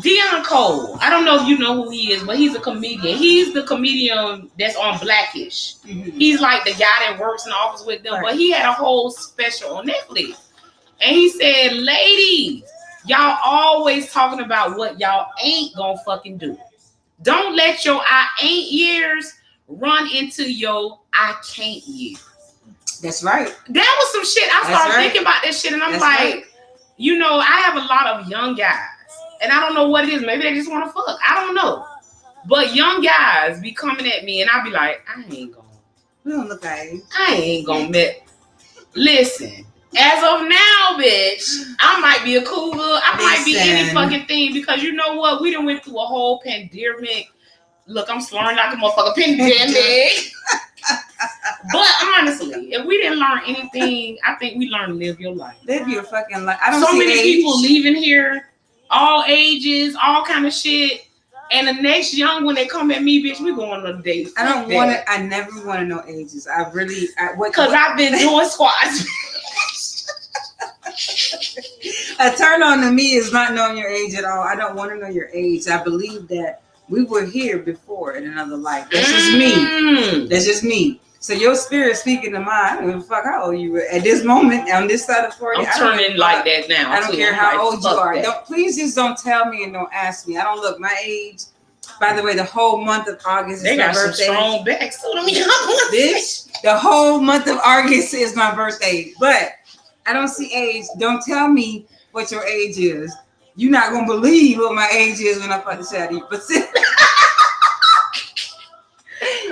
Dion Cole, I don't know if you know who he is, but he's a comedian. He's the comedian that's on Blackish. Mm-hmm. He's like the guy that works in the office with them, right. But he had a whole special on Netflix. And he said, ladies, y'all always talking about what y'all ain't gonna fucking do. Don't let your I ain't years run into your I can't years. That's right. That was some shit. I started thinking about that shit, and I'm you know, I have a lot of young guys, and I don't know what it is. Maybe they just want to fuck. I don't know. But young guys be coming at me, and I be like, I ain't gonna. We don't look at you. I ain't gonna listen. As of now, bitch, I might be a cougar. I might be any fucking thing because you know what? We done went through a whole pandemic. Look, I'm slurring like a motherfucker. Pandemic. But honestly, if we didn't learn anything, I think we learned to live your life. Live your fucking life. I don't so see many age. people leaving here, all ages, all kind of shit. And the next young when they come at me, bitch, we going on a date. I don't want to. I never want to know ages. I really. Because I've been doing squats. A turn on to me is not knowing your age at all. I don't want to know your age. I believe that we were here before in another life. That's just me. That's just me. So your spirit speaking to mine. I don't give a fuck how old you were at this moment on this side of 40. I'm turning like that now. I don't care how old you are. Please just don't tell me and don't ask me. I don't look my age. By the way, the whole month of August is my birthday. They got some strong backs to them. Bitch, the whole month of August is my birthday. But I don't see age. Don't tell me what your age is. You're not gonna believe what my age is when I fuck the shit out of you. But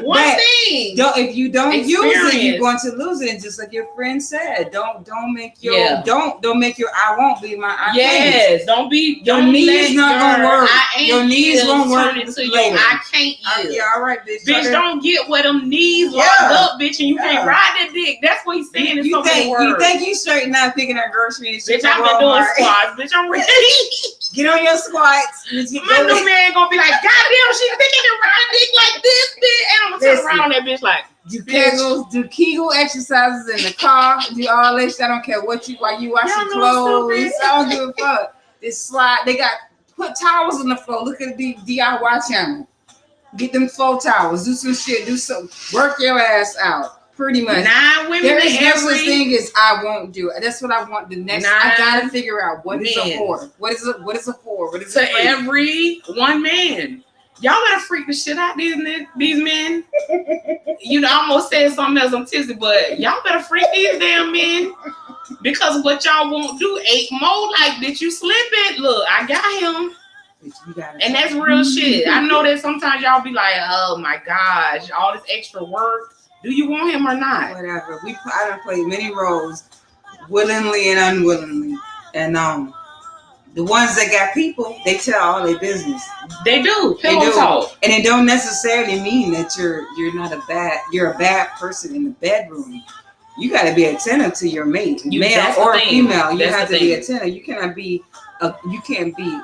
one thing. If you don't use it, you're going to lose it. And just like your friend said, don't make your don't make your I won't be my I can't. Don't be your knees not gonna work. Your knees won't work into your I can't yeah, all right, bitch. Bitch, don't get where them knees locked up, bitch, and you can't ride that dick. That's what he's saying in so many words. You think you straight now picking up groceries? Bitch, I've been doing squats. Bitch, I'm ready. Get on your squats. My new man gonna be like, goddamn, she thinking to ride a dick like this, bitch. And I'm gonna turn around on that bitch like, do Kegel exercises in the car, do all that shit. I don't care while you wash your clothes. I don't give a fuck. This slide, they got put towels on the floor. Look at the DIY channel. Get them floor towels. Do some shit. Do some work your ass out. Pretty much. 9 women. There is no such thing as I won't do it. That's what I want. The next, I gotta figure out what is a whore. What is a whore? What is to every one man? Y'all better freak the shit out these men. You know, I almost said something else. I'm tipsy, but y'all better freak these damn men because what y'all won't do 8 more like that. You slipping. Look, I got him. And that's real shit. I know that sometimes y'all be like, oh my gosh, all this extra work. Do you want him or not? Whatever. I done played many roles, willingly and unwillingly. And the ones that got people, they tell all their business. They do. Pillow talk. And it don't necessarily mean that you're a bad person in the bedroom. You got to be attentive to your mate, male or female. You have to be attentive. You cannot be. You can't be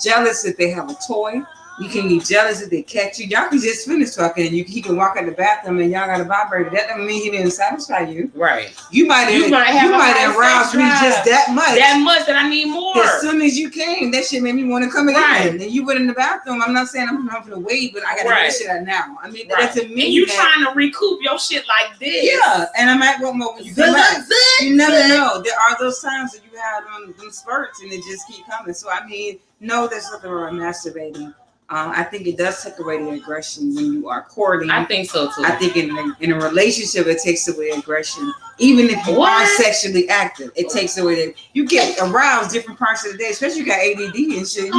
jealous if they have a toy. You can be jealous if they catch you. Y'all can just finish talking and he can walk in the bathroom and y'all got a vibrator. That doesn't mean he didn't satisfy you. Right. You might have aroused me just that much. That much that I need more. As soon as you came, that shit made me want to come again. And you went in the bathroom. I'm not saying I'm for the wait, but I got to get this shit out now. I mean, that's a me. And you trying to recoup your shit like this. Yeah. And I might want more when you come back. You never know. There are those times that you have them spurts and it just keep coming. So, I mean, no, there's nothing wrong with masturbating. I think it does take away the aggression when you are courting. I think so too. I think in a relationship, it takes away aggression. Even if you are sexually active, it takes away that you get aroused different parts of the day, especially you got ADD and shit.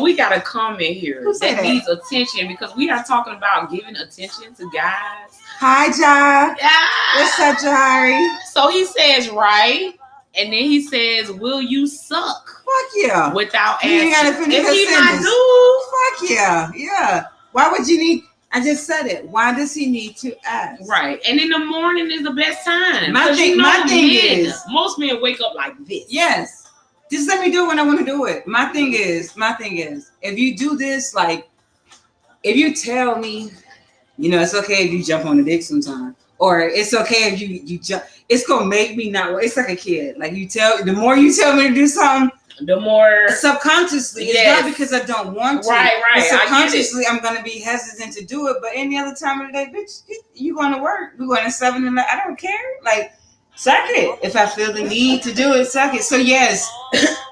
We got a comment here that needs attention because we are talking about giving attention to guys. Hi, Ja. Yeah. What's up, Jahari? So he says, right. And then he says, will you suck? Fuck yeah. Without asking. You ain't gotta finish Is he my dude? Fuck yeah. Yeah. Why would you need... I just said it. Why does he need to ask? Right. And in the morning is the best time. My thing is... Most men wake up like this. Yes. Just let me do it when I want to do it. My thing is, if you do this, like, if you tell me, you know, it's okay if you jump on the dick sometime. Or it's okay if you jump. It's gonna make me not. It's like a kid. Like the more you tell me to do something, the more subconsciously. It's not because I don't want to. Right. But subconsciously, I'm gonna be hesitant to do it. But any other time of the day, bitch, you going to work? We going to 7 and I don't care. Like, suck it. If I feel the need to do it, suck it. So yes,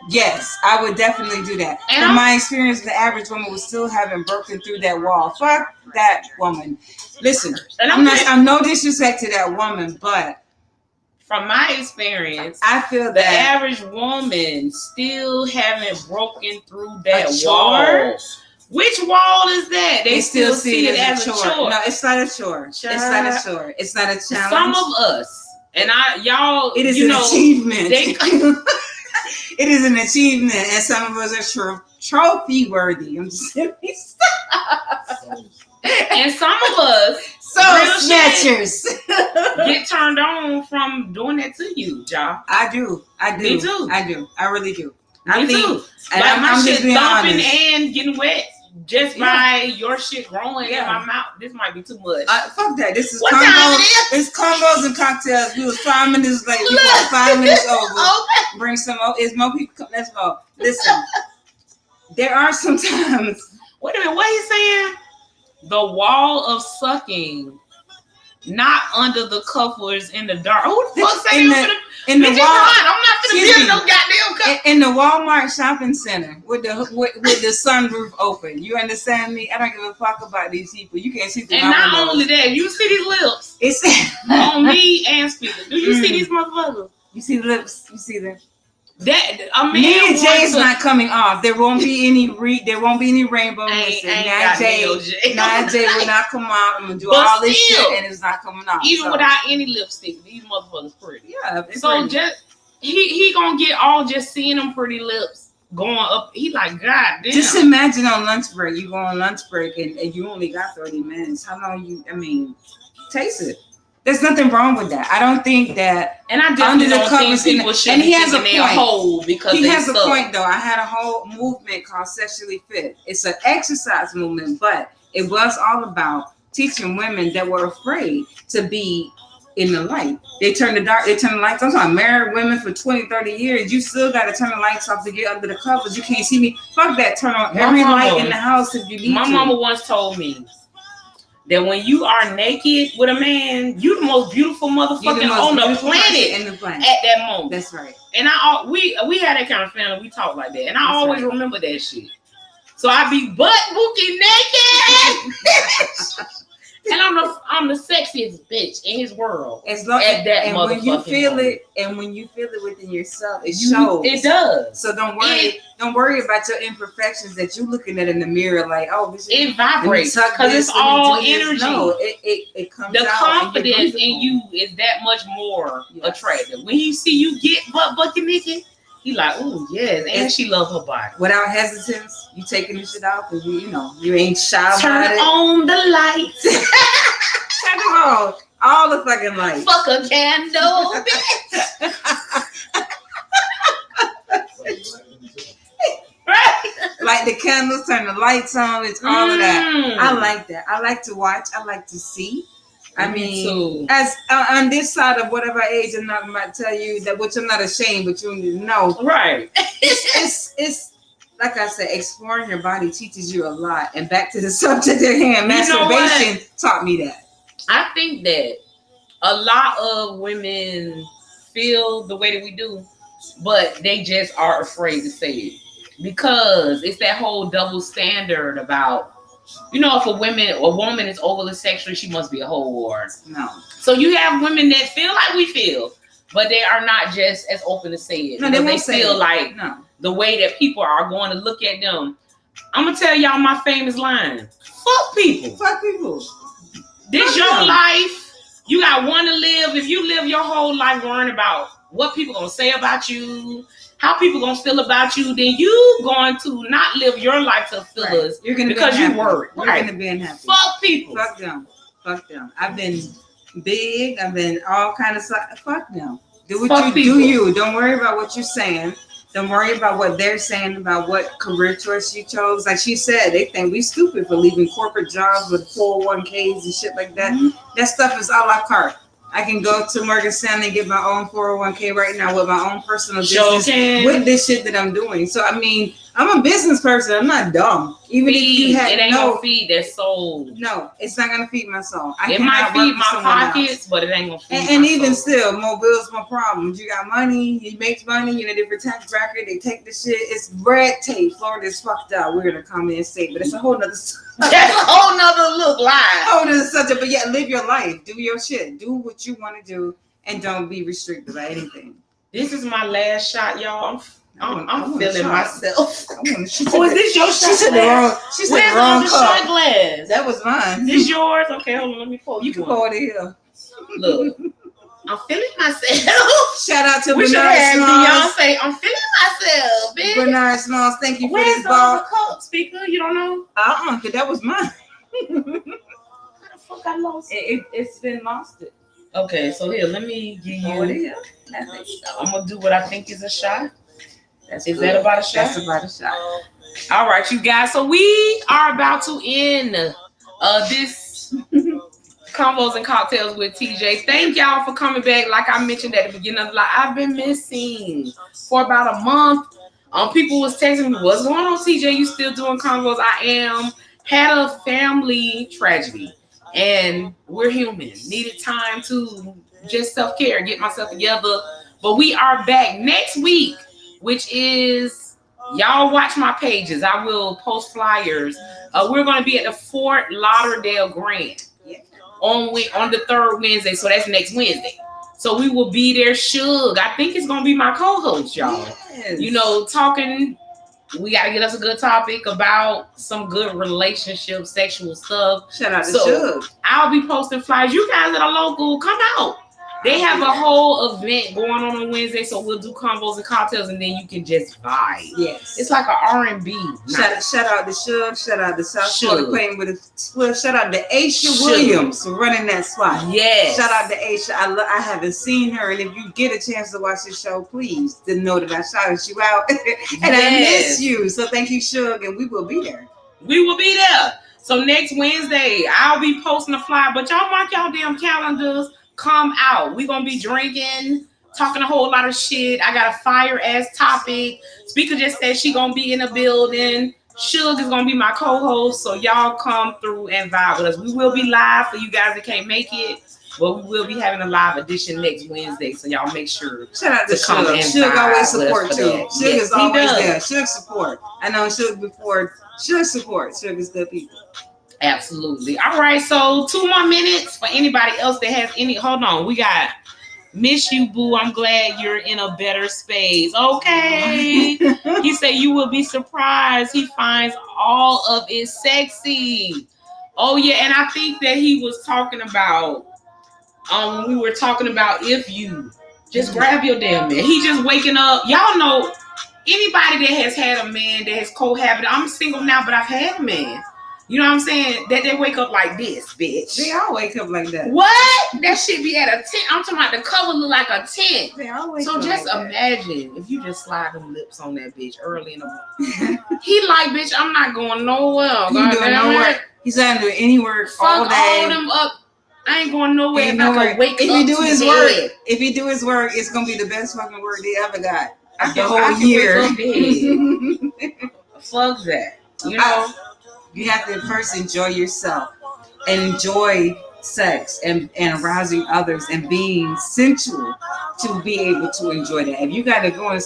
yes, I would definitely do that. And From my experience, the average woman was still haven't broken through that wall. Fuck that woman. Listen, And I'm no disrespect to that woman, but from my experience, I feel the that average woman still haven't broken through that a wall. chore. Which wall is that? They still see it as a chore. No, it's not a chore. It's not a chore. It's not a challenge. Some of us, and y'all, it is you an know, achievement. It is an achievement, and some of us are trophy worthy. I'm just saying. And some of us, snatchers, get turned on from doing that to you, y'all. I do. Me too. I really do. Me too. And like my I'm shit just being thumping honest. and getting wet just by your shit growing in my mouth. This might be too much. Fuck that. This is what combos. Time it is? It's combos and cocktails. We was 5 minutes late. We got 5 minutes over. Okay. Bring some more. It's more people. Let's go. Listen. There are some times. Wait a minute. What are you saying? The wall of sucking, not under the covers in the dark. Who the fuck saying in the wall? I'm not gonna build no goddamn cup. In the Walmart shopping center with the sunroof open. You understand me? I don't give a fuck about these people. You can't see through and my not windows. only that, you see these lips. It's on me and speaker. Do you see these motherfuckers? You see the lips. You see them. That a man. Me and Jay is not coming off. There won't be any rainbow. Jay will not come off. I'm gonna do all this shit and it's not coming off. Even without any lipstick, these motherfuckers pretty. Yeah. So pretty. Just he gonna get all just seeing them pretty lips going up. He like, God damn. Just imagine on lunch break. You go on lunch break and you only got 30 minutes. How long taste it. There's nothing wrong with that. I don't think that. And I definitely don't think people should. And he has a point. He has a point though. I had a whole movement called Sexually Fit. It's an exercise movement, but it was all about teaching women that were afraid to be in the light. They turn the lights on. I'm married women for 20, 30 years. You still got to turn the lights off to get under the covers. You can't see me. Fuck that. Turn on every light in the house if you need to. My mama once told me that when you are naked with a man, you the most beautiful motherfucker on the planet at that moment. That's right. And we had that kind of family. We talk like that, and I always remember that shit. So I be butt bookie naked, and I'm the sexiest bitch in his world. As long at that and when you feel moment. it, and when you feel it within yourself, it shows. It does. So don't worry about your imperfections that you looking at in the mirror like, oh, this it vibrates because it's all energy. No, it comes the out. Confidence in you is that much more attractive. When he see you get butt naked, he like, oh yes, and she love her body. Without hesitance, you taking this shit out because you ain't shy about it. Turn on the lights. Turn on all the fucking lights. Fuck a candle, bitch. Like the candles, turn the lights on. It's all of that. I like that. I like to watch. I like to see. I mean, as on this side of whatever age, I'm not about to tell you that, which I'm not ashamed, but you need to know. Right. It's like I said, exploring your body teaches you a lot. And back to the subject at hand, masturbation taught me that. I think that a lot of women feel the way that we do, but they just are afraid to say it because it's that whole double standard about. If a woman is overly sexual, she must be a whore. No. So you have women that feel like we feel, but they are not just as open to say it. No, they feel like the way that people are going to look at them. I'm gonna tell y'all my famous line: "Fuck people. Fuck people. This your life. You got one to live. If you live your whole life worrying about what people gonna say about you." How people gonna feel about you? Then you going to not live your life to fill us. You're gonna because you worried. You're gonna be unhappy. Fuck people. Fuck them. Fuck them. I've been big. I've been all kind of stuff. Fuck them. Do what you do. You don't worry about what you're saying. Don't worry about what they're saying about what career choice you chose. Like she said, they think we stupid for leaving corporate jobs with 401ks and shit like that. Mm-hmm. That stuff is a la carte. I can go to Morgan Stanley and get my own 401k right now with my own personal business with this shit that I'm doing. So, I mean, I'm a business person. I'm not dumb. Even if you had it ain't gonna feed their soul. No, it's not gonna feed my soul. It might feed my pockets, but it ain't gonna feed and my even soul. still, more bills, more problems. You got money, you make money, you're in a different tax bracket, they take the shit. It's red tape. Florida's fucked up. We're gonna come in and say, but it's a whole nother That's a whole nother look lie. whole nother subject. But yeah, live your life. Do your shit. Do what you want to do and don't be restricted by anything. This is my last shot, y'all. I'm feeling myself. Oh, is this your shot? She said the wrong. She said Where's the wrong the cup. shot glass? That was mine. This yours? Okay, hold on. Let me pull. You can pour it here. Look, I'm feeling myself. Shout out to We should Bernard have Smalls. Beyonce. I'm feeling myself, bitch. Bernard Smalls, thank you for Where's this the ball. cup speaker? You don't know? Because that was mine. How the fuck I lost it? It's been lost. Okay, so here, let me give Pour it you. here. I'm gonna do what I think is a shot. Is that about a shot? That's about a shot. All right, you guys. So we are about to end this Convos and Cocktails with TJ. Thank y'all for coming back. Like I mentioned at the beginning of the live, I've been missing for about a month. People was texting me, "What's going on, TJ? You still doing convos?" I am. Had a family tragedy, and we're human. Needed time to just self-care, get myself together. But we are back next week, which is, y'all watch my pages. I will post flyers. We're going to be at the Fort Lauderdale Grand on the third Wednesday. So that's next Wednesday. So we will be there. Suge, I think it's going to be my co-host, y'all. Yes. You know, talking. We got to get us a good topic about some good relationship, sexual stuff. Shout out to Suge. I'll be posting flyers. You guys that are local, come out. They have a whole event going on Wednesday, so we'll do Convos and Cocktails, and then you can just vibe. Yes. It's like an R&B. Shout out to Suge. Shout out to South Florida playing with a split. Shout out to Aisha Williams for running that spot. Yes. Shout out to Aisha. I haven't seen her, and if you get a chance to watch this show, please to know that I shouted you out and I miss you. So thank you, Suge, and we will be there. We will be there. So next Wednesday, I'll be posting a flyer, but y'all mark y'all damn calendars. Come out. We're going to be drinking, talking a whole lot of shit. I got a fire-ass topic. Speaker just said she going to be in the building. Suge is going to be my co-host, so y'all come through and vibe with us. We will be live for you guys that can't make it, but we will be having a live edition next Wednesday, so y'all make sure shout out to come Suge. and Suge always support too. Suge yes, is always there. Suge support. I know Suge before. Suge support. Suge is good people. Absolutely. All right, so 2 more minutes for anybody else that has any. Hold on, we got Miss You Boo. I'm glad you're in a better space. Okay. He said you will be surprised. He finds all of it sexy. Oh yeah, and I think that he was talking about when we were talking about if you just grab your damn man. He just waking up. Y'all know anybody that has had a man that has cohabited. I'm single now, but I've had a man. You know what I'm saying? That they wake up like this, bitch. They all wake up like that. What? That shit be at a tent. I'm talking about the cover look like a tent. They all wake so up just like imagine if you just slide them lips on that bitch early in the morning. He like, bitch, I'm not going nowhere. He doing no work. He's not doing any work all day. Fuck all them up. I ain't going nowhere. Ain't if no I can wake if up he do his dead. work, if he do his work, it's gonna be the best fucking work they ever got. The whole I year. Fuck that. You know. You have to first enjoy yourself and enjoy sex and arousing others and being sensual to be able to enjoy that. If you got to go and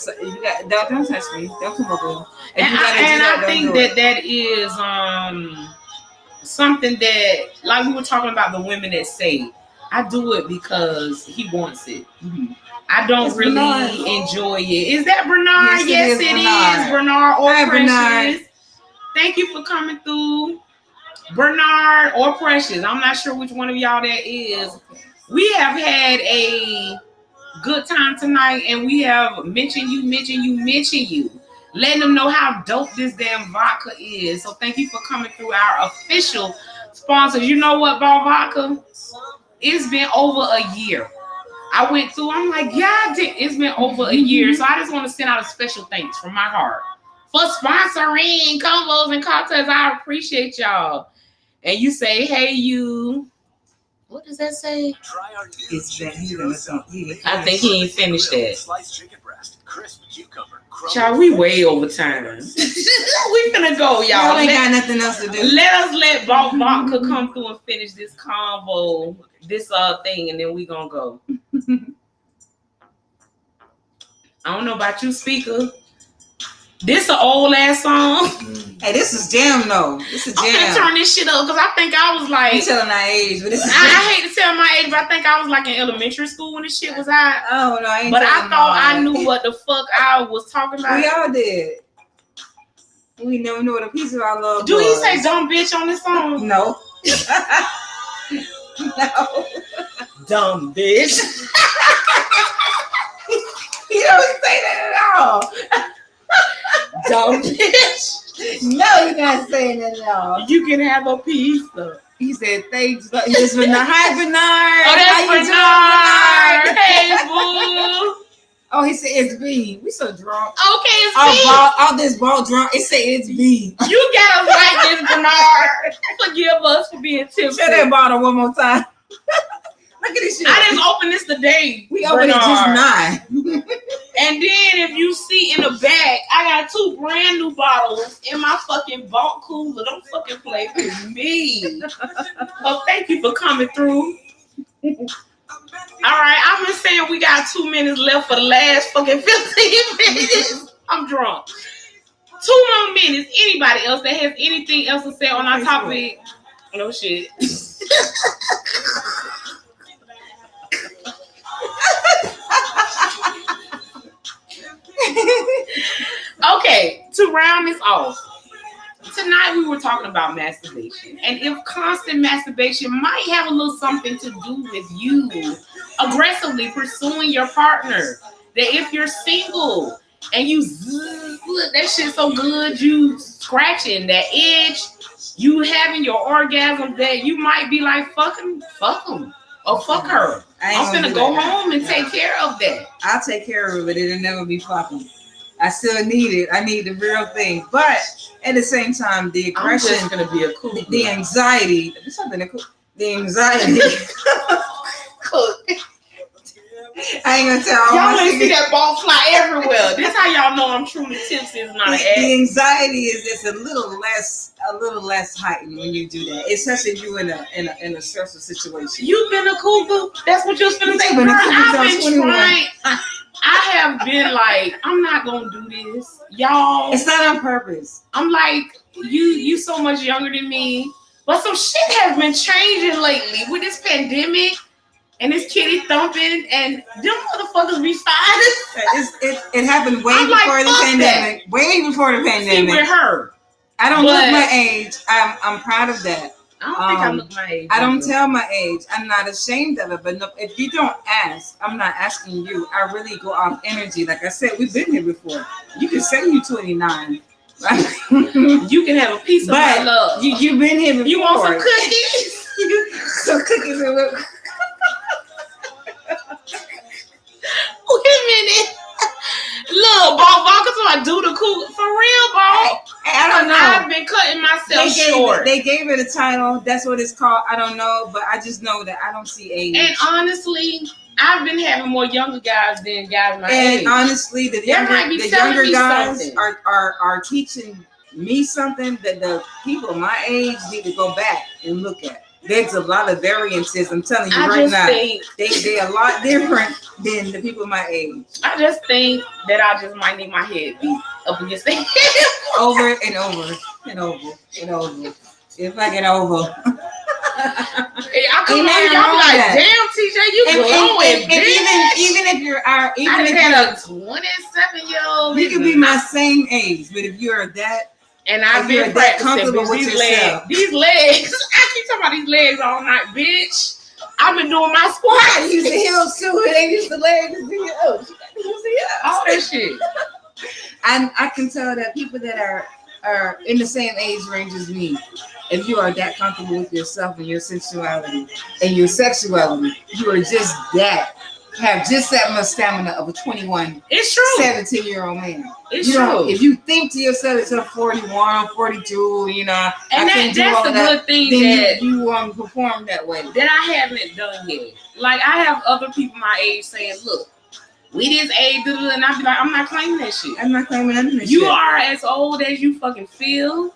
don't touch me, don't come over. I think that is something that, like we were talking about the women that say, I do it because he wants it. Mm-hmm. I don't really enjoy it. Is that Bernard? Yes, it is Bernard or Hi, Precious. Bernard. Thank you for coming through, Bernard or Precious. I'm not sure which one of y'all that is. We have had a good time tonight, and we have mentioned you, letting them know how dope this damn vodka is. So thank you for coming through, our official sponsors. You know what, Ball Vodka? It's been over a year. I went through, I'm like, yeah, it's been over a year. So I just want to send out a special thanks from my heart for sponsoring Convos and Cocktails. I appreciate y'all. And you say, hey, you. What does that say? It's that he's gonna say. I think he ain't finished that. Child, we way over time. We finna go, y'all. Y'all ain't got nothing else to do. Let Bob Vodka come through and finish this convo, this thing, and then we gonna go. I don't know about you, speaker. This an old ass song. Hey, this is jam though. This is jam. I'm gonna turn this shit up because I think I was like. You telling our age, but this is. I hate to tell my age, but I think I was like in elementary school when this shit was out. Oh no, I ain't. But I thought I knew what the fuck I was talking about. We all did. We never knew what a piece of our love. Do he say dumb bitch on this song? No. No. Dumb bitch. He don't say that at all. Dumb bitch. No, he's not saying that at all. You can have a piece of. He said thanks. He just Bernard. Hi Bernard. Oh, that's How you Bernard. Hey boo. Oh, he said it's B. We so drunk. Okay, it's B. All this ball drunk. It say it's B. You got us like this, Bernard. Forgive us for being tipsy. Shut that bottle one more time. Look at this shit. I just opened this today. We opened it just 9. And then if you see in the back, I got 2 brand new bottles in my fucking vault cooler. Don't fucking play with me. Oh, thank you for coming through. All right, I've been saying we got 2 minutes left for the last fucking 15 minutes. I'm drunk. 2 more minutes. Anybody else that has anything else to say on our topic? No shit. Okay, to round this off, tonight we were talking about masturbation, and if constant masturbation might have a little something to do with you aggressively pursuing your partner, that if you're single and you that shit so good, you scratching that itch, you having your orgasm, that you might be like, fuck him, or fuck her. I'm finna go home and take care of that. I'll take care of it, but it'll never be fucking. I still need it. I need the real thing. But at the same time, the aggression, I'm just gonna be a cool. The anxiety. There's something to cook. The anxiety. I ain't gonna tell y'all ain't see that ball fly everywhere. This how y'all know I'm truly tipsy. Is not an act. The anxiety is a little less heightened when you do that. Especially if you in a stressful situation. You've been a cougar. That's what you're gonna say. Girl, I've been trying. I have been like, I'm not gonna do this, y'all. It's not on purpose. I'm like, you so much younger than me, but some shit has been changing lately with this pandemic and this kitty thumping, and them motherfuckers be fine. It happened way before the pandemic. Way before the pandemic. See, with her, I don't look my age. I'm proud of that. I don't think I look my age. I don't tell my age. I'm not ashamed of it. But no, if you don't ask, I'm not asking you. I really go off energy. Like I said, we've been here before. You can say you 29. Right? You can have a piece of my love. You've been here before. You want some cookies? Some cookies and milk. Wait a minute. Look, Ball Vodka, so I do the cool for real, Ball. I don't know. I've been cutting myself short. They gave it a title. That's what it's called. I don't know, but I just know that I don't see age. And honestly, I've been having more younger guys than guys my age. And honestly, the younger guys are teaching me something that the people my age need to go back and look at. There's a lot of variances. I'm telling you right now. They're a lot different than the people my age. I just think that I just might need my head beat up against the head. Over and over and over and over. If I get over. Hey, I come on, y'all like, damn, TJ, you glowing, and even if you're I had a 27-year-old. You can be my same age, but if you're that. And I've been that comfortable with yourself. These legs. I keep talking about these legs all night, bitch. I've been doing my squats. I use the heels too. It ain't just the legs. All that shit. And I can tell that people that are in the same age range as me, if you are that comfortable with yourself and your sensuality and your sexuality, you are just that. have just that much stamina of a 21, It's true. 17-year-old man. It's You know, true. if you think to yourself, it's a 41, 42, you know, And I can't do that's all the that, good thing then that you won't perform that way. that I haven't done yet. Like I have other people my age saying, "Look, we this age," and I be like, "I'm not claiming that shit. I'm not claiming none of this You shit. are as old as you fucking feel."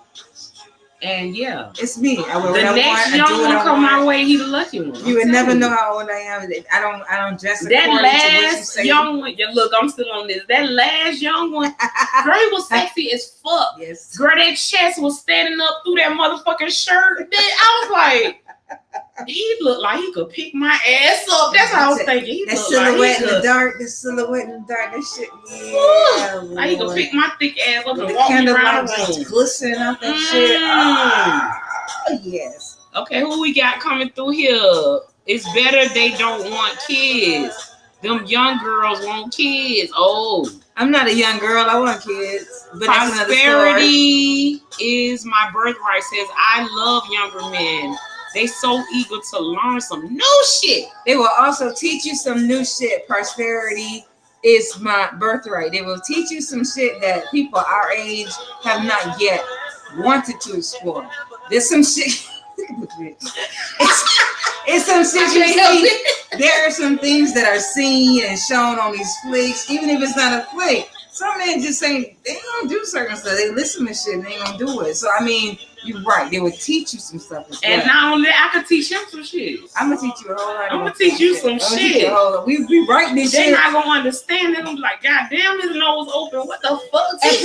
And yeah, It's me. I will the next young one come my way, he the lucky one. You would never know how old I am. I don't dress That according to what you last say. young one, yeah, look, I'm still on this. That last young one, girl, he was sexy as fuck. Yes. Girl, that chest was standing up through that motherfucking shirt. I was like, he looked like he could pick my ass up. That's what I was thinking. He that looked silhouette like he in could, the dark. The silhouette in the dark. That shit. Yeah. like he could pick my thick ass up With and the walk me around candlelight the room. just glistening out that shit. Ah, yes. Okay, who we got coming through here? It's better they don't want kids. Them young girls want kids. Oh, I'm not a young girl. I want kids. But that's another story. prosperity is my birthright. Says I love younger men. They so eager to learn some new shit. They will also teach you some new shit. Prosperity is my birthright. They will teach you some shit that people our age have not yet wanted to explore. There's some shit. it's some shit you see. There are some things that are seen and shown on these flicks, even if it's not a flick. Some men just say they don't do certain stuff. They listen to shit and they don't do it. So I mean, you're right. They would teach you some stuff as well. And not only that, I could teach him some shit. I'm gonna teach you a whole lot. I'm gonna teach you some shit. We writing this They shit. not gonna understand it. I'm like, God damn, his nose open. What the fuck? And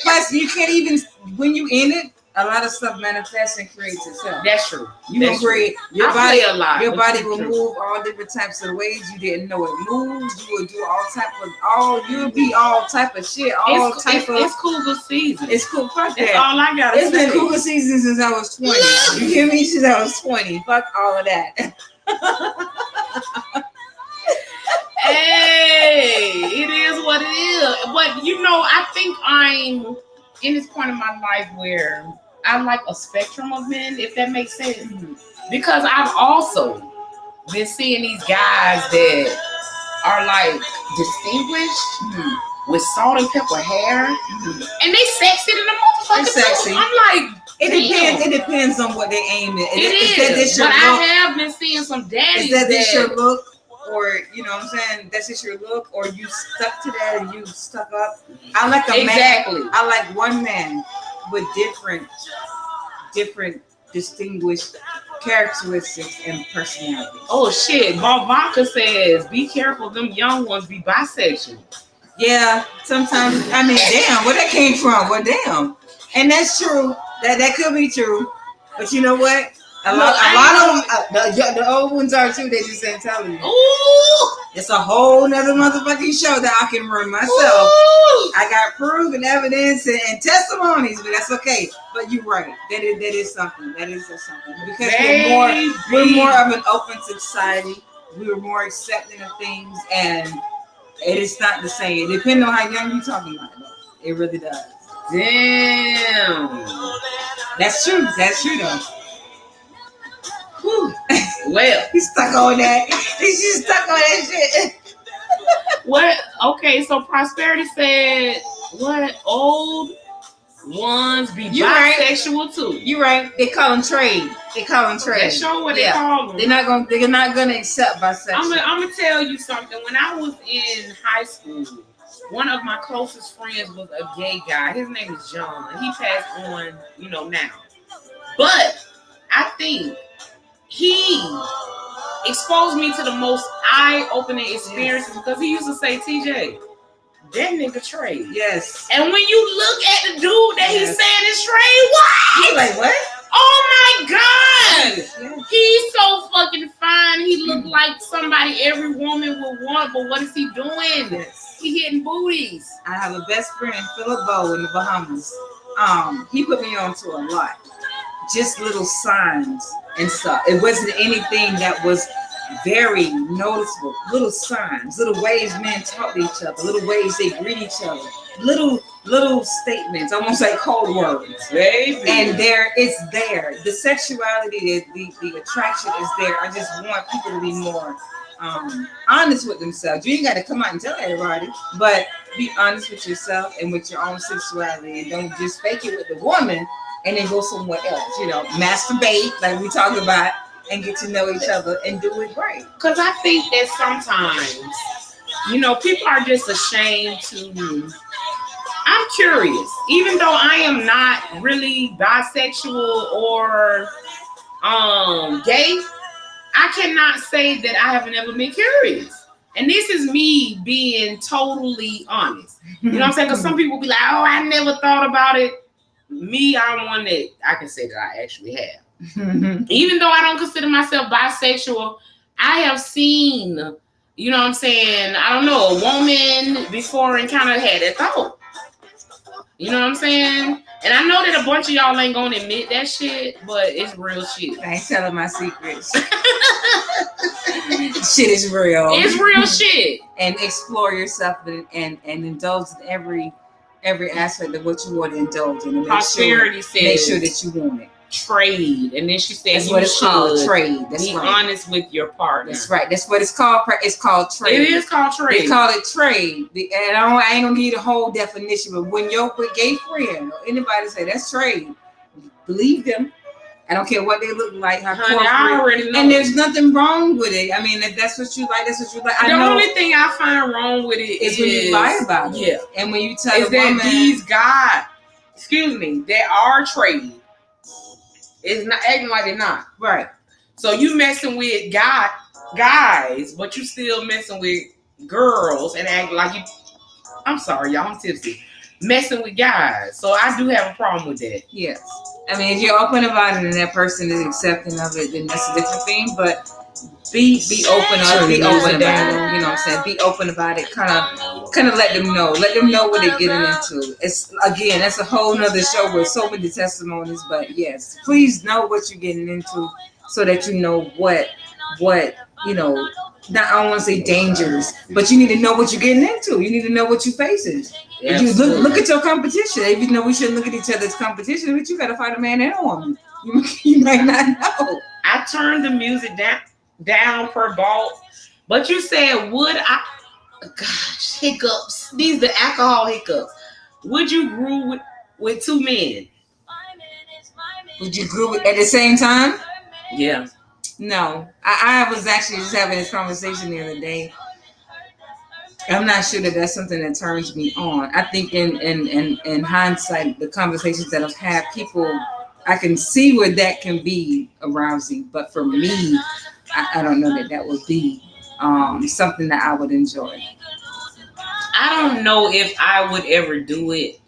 plus, you can't even when you in it. A lot of stuff manifests and creates itself. That's true. You will create your I body. play a lot, Your but body it's will true. move all different types of ways you didn't know it moves. You will do all type of You'll be all type of shit. It's cougar season. It's cool. Fuck That's that. all I gotta It's say. been cougar season since I was 20. You hear me? Since I was 20. Fuck all of that. Hey, it is what it is. But you know, I think I'm in this point in my life where I like a spectrum of men, if that makes sense. Mm-hmm. Because I've also been seeing these guys that are like distinguished with salt and pepper hair, and they sexy than the motherfucker. Sexy. I'm like, It depends on what they aim at. Is that this your but look? I have been seeing some daddies Is that this your look? Or, you know what I'm saying? That's just your look? Or you stuck to that and you stuck up? I like a man. I like one man with different distinguished characteristics and personalities. Oh shit. Vodka says, be careful, them young ones be bisexual. Yeah, sometimes, I mean, damn, where that came from? Well, damn. And that's true. That could be true. But you know what? A lot of them, the old ones are too. They just ain't telling you. Ooh, it's a whole nother motherfucking show that I can run myself. Ooh. I got proof and evidence and testimonies, but that's okay. But you're right. That is something. That is something because we're more of an open society. We're more accepting of things, and it is not the same. Depending on how young you're talking about, though. It really does. Damn. That's true. That's true, though. Well, he's stuck on that. He's just stuck on that shit. What? Okay, so Prosperity said, what? Old ones be bisexual too. You're right. They call them trade. That's sure what they call them. They're not gonna accept bisexual. I'm gonna tell you something. When I was in high school, one of my closest friends was a gay guy. His name is John. He passed on, now. But I think he exposed me to the most eye-opening experiences because he used to say, TJ, that nigga Trey. Yes. And when you look at the dude that he's saying is Trey, what? You're like, what? Oh my God. Yes. He's so fucking fine. He looked like somebody every woman would want, but what is he doing? Yes. He hitting booties. I have a best friend, Philip Bowe, in the Bahamas. He put me on to a lot. Just little signs and stuff. It wasn't anything that was very noticeable. Little signs, little ways men talk to each other, little ways they greet each other, little statements, almost like code words. Baby. And it's there. The sexuality, the attraction is there. I just want people to be more honest with themselves. You ain't got to come out and tell everybody, but be honest with yourself and with your own sexuality, and don't just fake it with the woman and then go somewhere else. Masturbate like we talked about, and get to know each other and do it right. Because I think that sometimes, people are just ashamed to. I'm curious, even though I am not really bisexual or gay, I cannot say that I haven't ever been curious. And this is me being totally honest. You know what I'm saying? Because some people be like, oh, I never thought about it. Me, I'm one that I can say that I actually have. Even though I don't consider myself bisexual, I have seen, you know what I'm saying, I don't know, a woman before and kind of had that thought. You know what I'm saying? And I know that a bunch of y'all ain't gonna admit that shit, but it's real shit. I ain't telling my secrets. Shit is real. It's real shit. And explore yourself and indulge in every aspect of what you want to indulge in. And Prosperity says, make sure that you want it. Trade. And then she said, that's what it's called, trade. That's be right. honest with your partner. That's right. That's what it's called. It's called trade. It is called trade. They call it trade. And I ain't gonna give you the whole definition, but when your gay friend or anybody say that's trade, believe them. I don't care what they look like, how corporate. I already know. And there's nothing wrong with it. I mean, if that's what you like, that's what you like. The only thing I find wrong with it is when you lie about it. Yeah. And when you tell is a woman, that these guys, that are trade, is not acting like they're not. Right. So you messing with guys, but you still messing with girls and acting like you. I'm sorry, y'all, I'm tipsy. Messing with guys. So I do have a problem with that. Yes. I mean, if you're open about it and that person is accepting of it, then that's a different thing. But be open about it. You know what I'm saying? Be open about it. Kind of let them know. Let them know what they're getting into. It's again, that's a whole nother show with so many testimonies. But yes, please know what you're getting into so that you know what not, I don't want to say dangers, but you need to know what you're getting into. You need to know what you're facing. You look at your competition. If you know we shouldn't look at each other's competition, but you got to fight a man and a woman. You might not know. I turned the music down per vault, but you said, would I? Gosh, hiccups. These are the alcohol hiccups. Would you groove with two men? Would you groove at the same time? Yeah. No, I was actually just having this conversation the other day. I'm not sure that that's something that turns me on. I think in hindsight, the conversations that I've had, I can see where that can be arousing. But for me, I don't know that would be something that I would enjoy. I don't know if I would ever do it,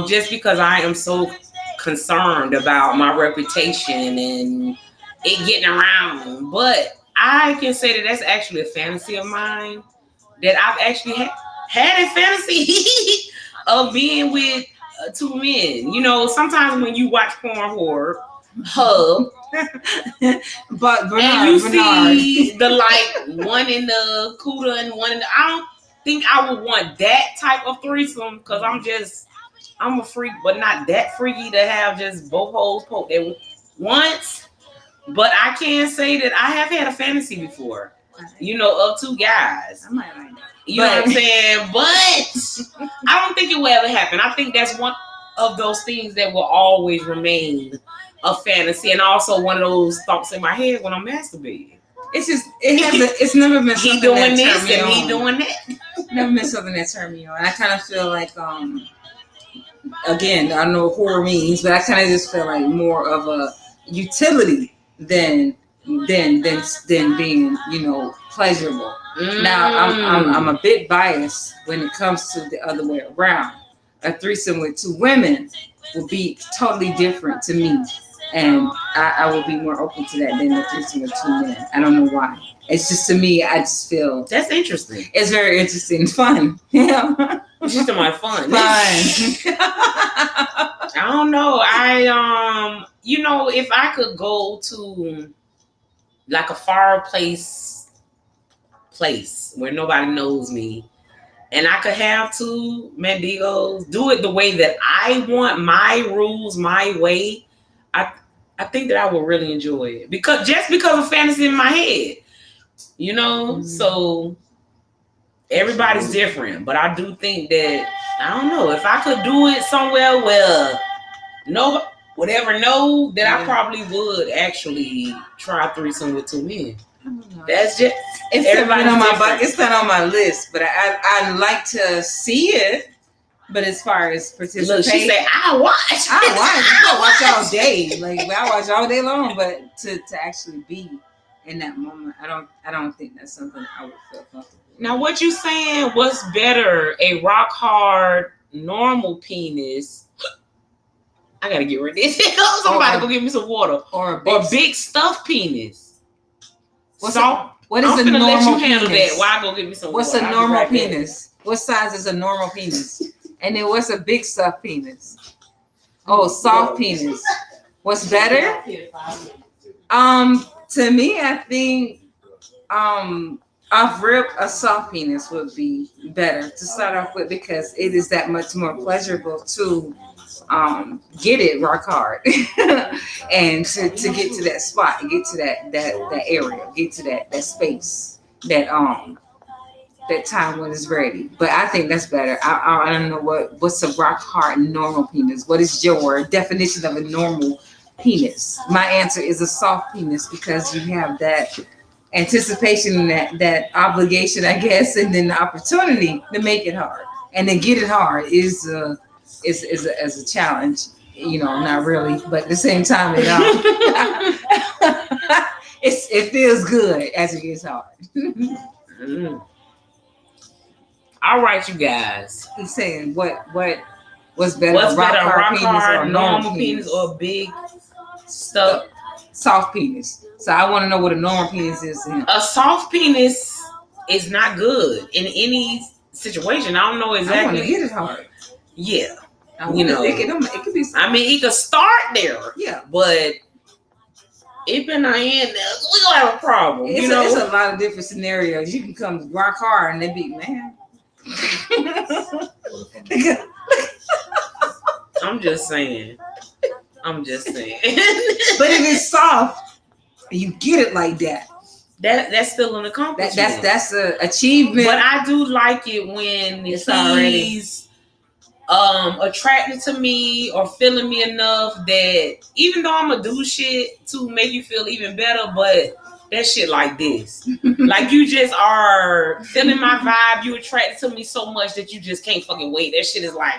just because I am so concerned about my reputation and it getting around. But I can say that that's actually a fantasy of mine, that I've actually had a fantasy of being with two men. Sometimes when you watch porn horror hub, but Bernard, and you see the one in the cooter and one in the, I don't think I would want that type of threesome, because I'm a freak, but not that freaky to have just both holes poked at once. But I can say that I have had a fantasy before, of two guys. I might like that. You know what I'm saying? But I don't think it will ever happen. I think that's one of those things that will always remain a fantasy, and also one of those thoughts in my head when I'm masturbating. It's never been something he doing that this and me he on. Doing that. Never been something that turned me on. I kind of feel like, again, I don't know what horror means, but I kind of just feel like more of a utility than being, pleasurable. Now, I'm a bit biased when it comes to the other way around. A threesome with two women will be totally different to me, and I will be more open to that than a threesome with two men. I don't know why. It's just, to me, I just feel that's interesting. It's very interesting, fun. Yeah, it's just my fun. I don't know. If I could go to like a far place where nobody knows me, and I could have two mendigos, do it the way that I want, my rules, my way, I think that I would really enjoy it, because of fantasy in my head. You know, so everybody's different, but I do think that I don't know if I could do it somewhere where no would ever know that I probably would actually try threesome with two men. That's just it's not on my it's not on my list, but I like to see it. But as far as participating, look, she said, I watch all day. Like I watch all day long. But to actually be in that moment, I don't think that's something I would feel comfortable. Now, what you saying? What's better, a rock hard normal penis? I gotta get rid of this. Somebody go get me some water. Or big stuffed penis. What is a normal let you handle penis? That. Why go get me some What's water? A normal penis? There. What size is a normal penis? And then what's a big stuffed penis? Oh, soft penis. What's better? To me, I think off rip, a soft penis would be better to start off with because it is that much more pleasurable to get it rock hard and to get to that spot, get to that area, get to that space, that time when it's ready. But I think that's better. I don't know what's a rock hard normal penis. What is your definition of a normal penis? My answer is a soft penis because you have that anticipation and that obligation, I guess, and then the opportunity to make it hard. And then get it hard is a challenge, not really, but at the same time, it feels good as it gets hard. All right, you guys. He's saying what's better? What's better, a rock hard normal penis or a big stuff soft penis? So I want to know what a normal penis is to him. A soft penis is not good in any situation. I don't know exactly. I want to hit it hard. Yeah. It could be. I mean, it could start there. Yeah, but if in the end, we gonna have a problem. It's a lot of different scenarios. You can come rock hard and they be man. I'm just saying. But if it's soft, you get it like that. That's still an accomplishment. That's an achievement. But I do like it when he's attracted to me or feeling me enough that even though I'm gonna do shit to make you feel even better, but that shit like this. Like you just are feeling my vibe, you attracted to me so much that you just can't fucking wait. That shit is like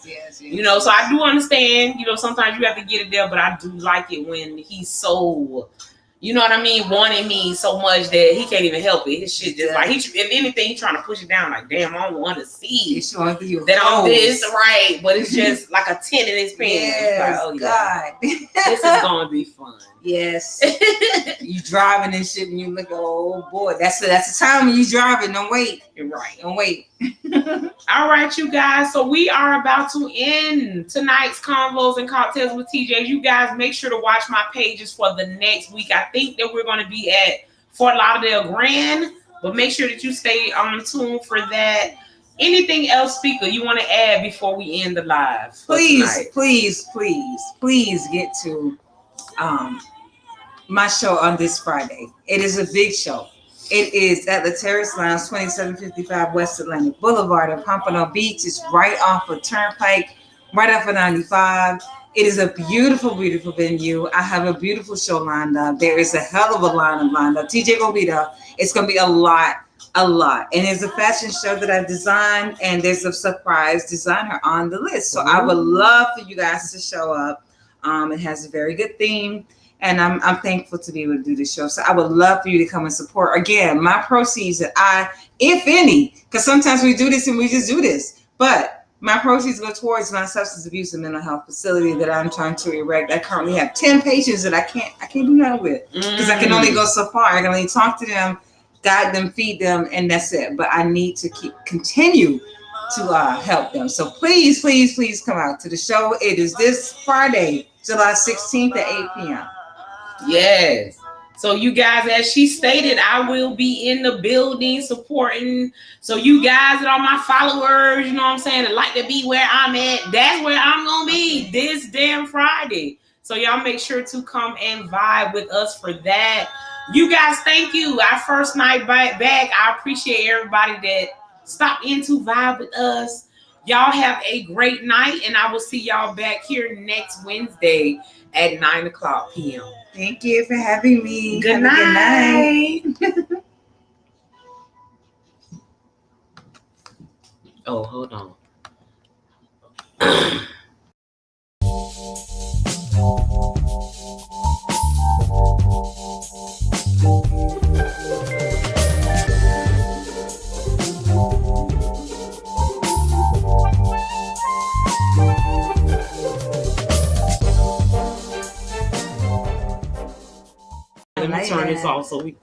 yes. So I do understand, sometimes you have to get it there, but I do like it when he's so wanting me so much that he can't even help it. His shit just like if anything, he's trying to push it down. Like, damn, I don't want to see that I'm this right, but it's just like a 10 in his pants. Yes, like, God, this is gonna be fun. Yes, you driving and shit, and you look, oh boy, that's the time when you driving. Don't wait. You're right. Don't wait. All right, you guys. So we are about to end tonight's Convos and Cocktails with TJ. You guys make sure to watch my pages for the next week. I think that we're going to be at Fort Lauderdale Grand, but make sure that you stay on tune for that. Anything else, speaker, you want to add before we end the live? Please get to my show on this Friday. It is a big show. It is at the Terrace Lounge, 2755 West Atlantic Boulevard in Pompano Beach. It's right off of Turnpike, right off of 95. It is a beautiful, beautiful venue. I have a beautiful show lined up. There is a hell of a lineup lined up. TJ gonna be there. It's gonna be a lot. And it's a fashion show that I've designed, and there's a surprise designer on the list. So I would love for you guys to show up. It has a very good theme. And I'm thankful to be able to do this show. So I would love for you to come and support. Again, my proceeds that if any, because sometimes we do this and we just do this, but my proceeds go towards my substance abuse and mental health facility that I'm trying to erect. I currently have 10 patients that I can't do nothing with because I can only go so far. I can only talk to them, guide them, feed them, and that's it. But I need to continue to help them. So please come out to the show. It is this Friday, July 16th at 8 p.m. Yes. So you guys, as she stated, I will be in the building supporting. So you guys that are my followers, you know what I'm saying, that like to be where I'm at, that's where I'm going to be this damn Friday. So y'all make sure to come and vibe with us for that. You guys, thank you. Our first night back. I appreciate everybody that stopped in to vibe with us. Y'all have a great night, and I will see y'all back here next Wednesday at 9:00 p.m. Thank you for having me. Good Have a night. good night. Oh, hold on. Let me turn this off so we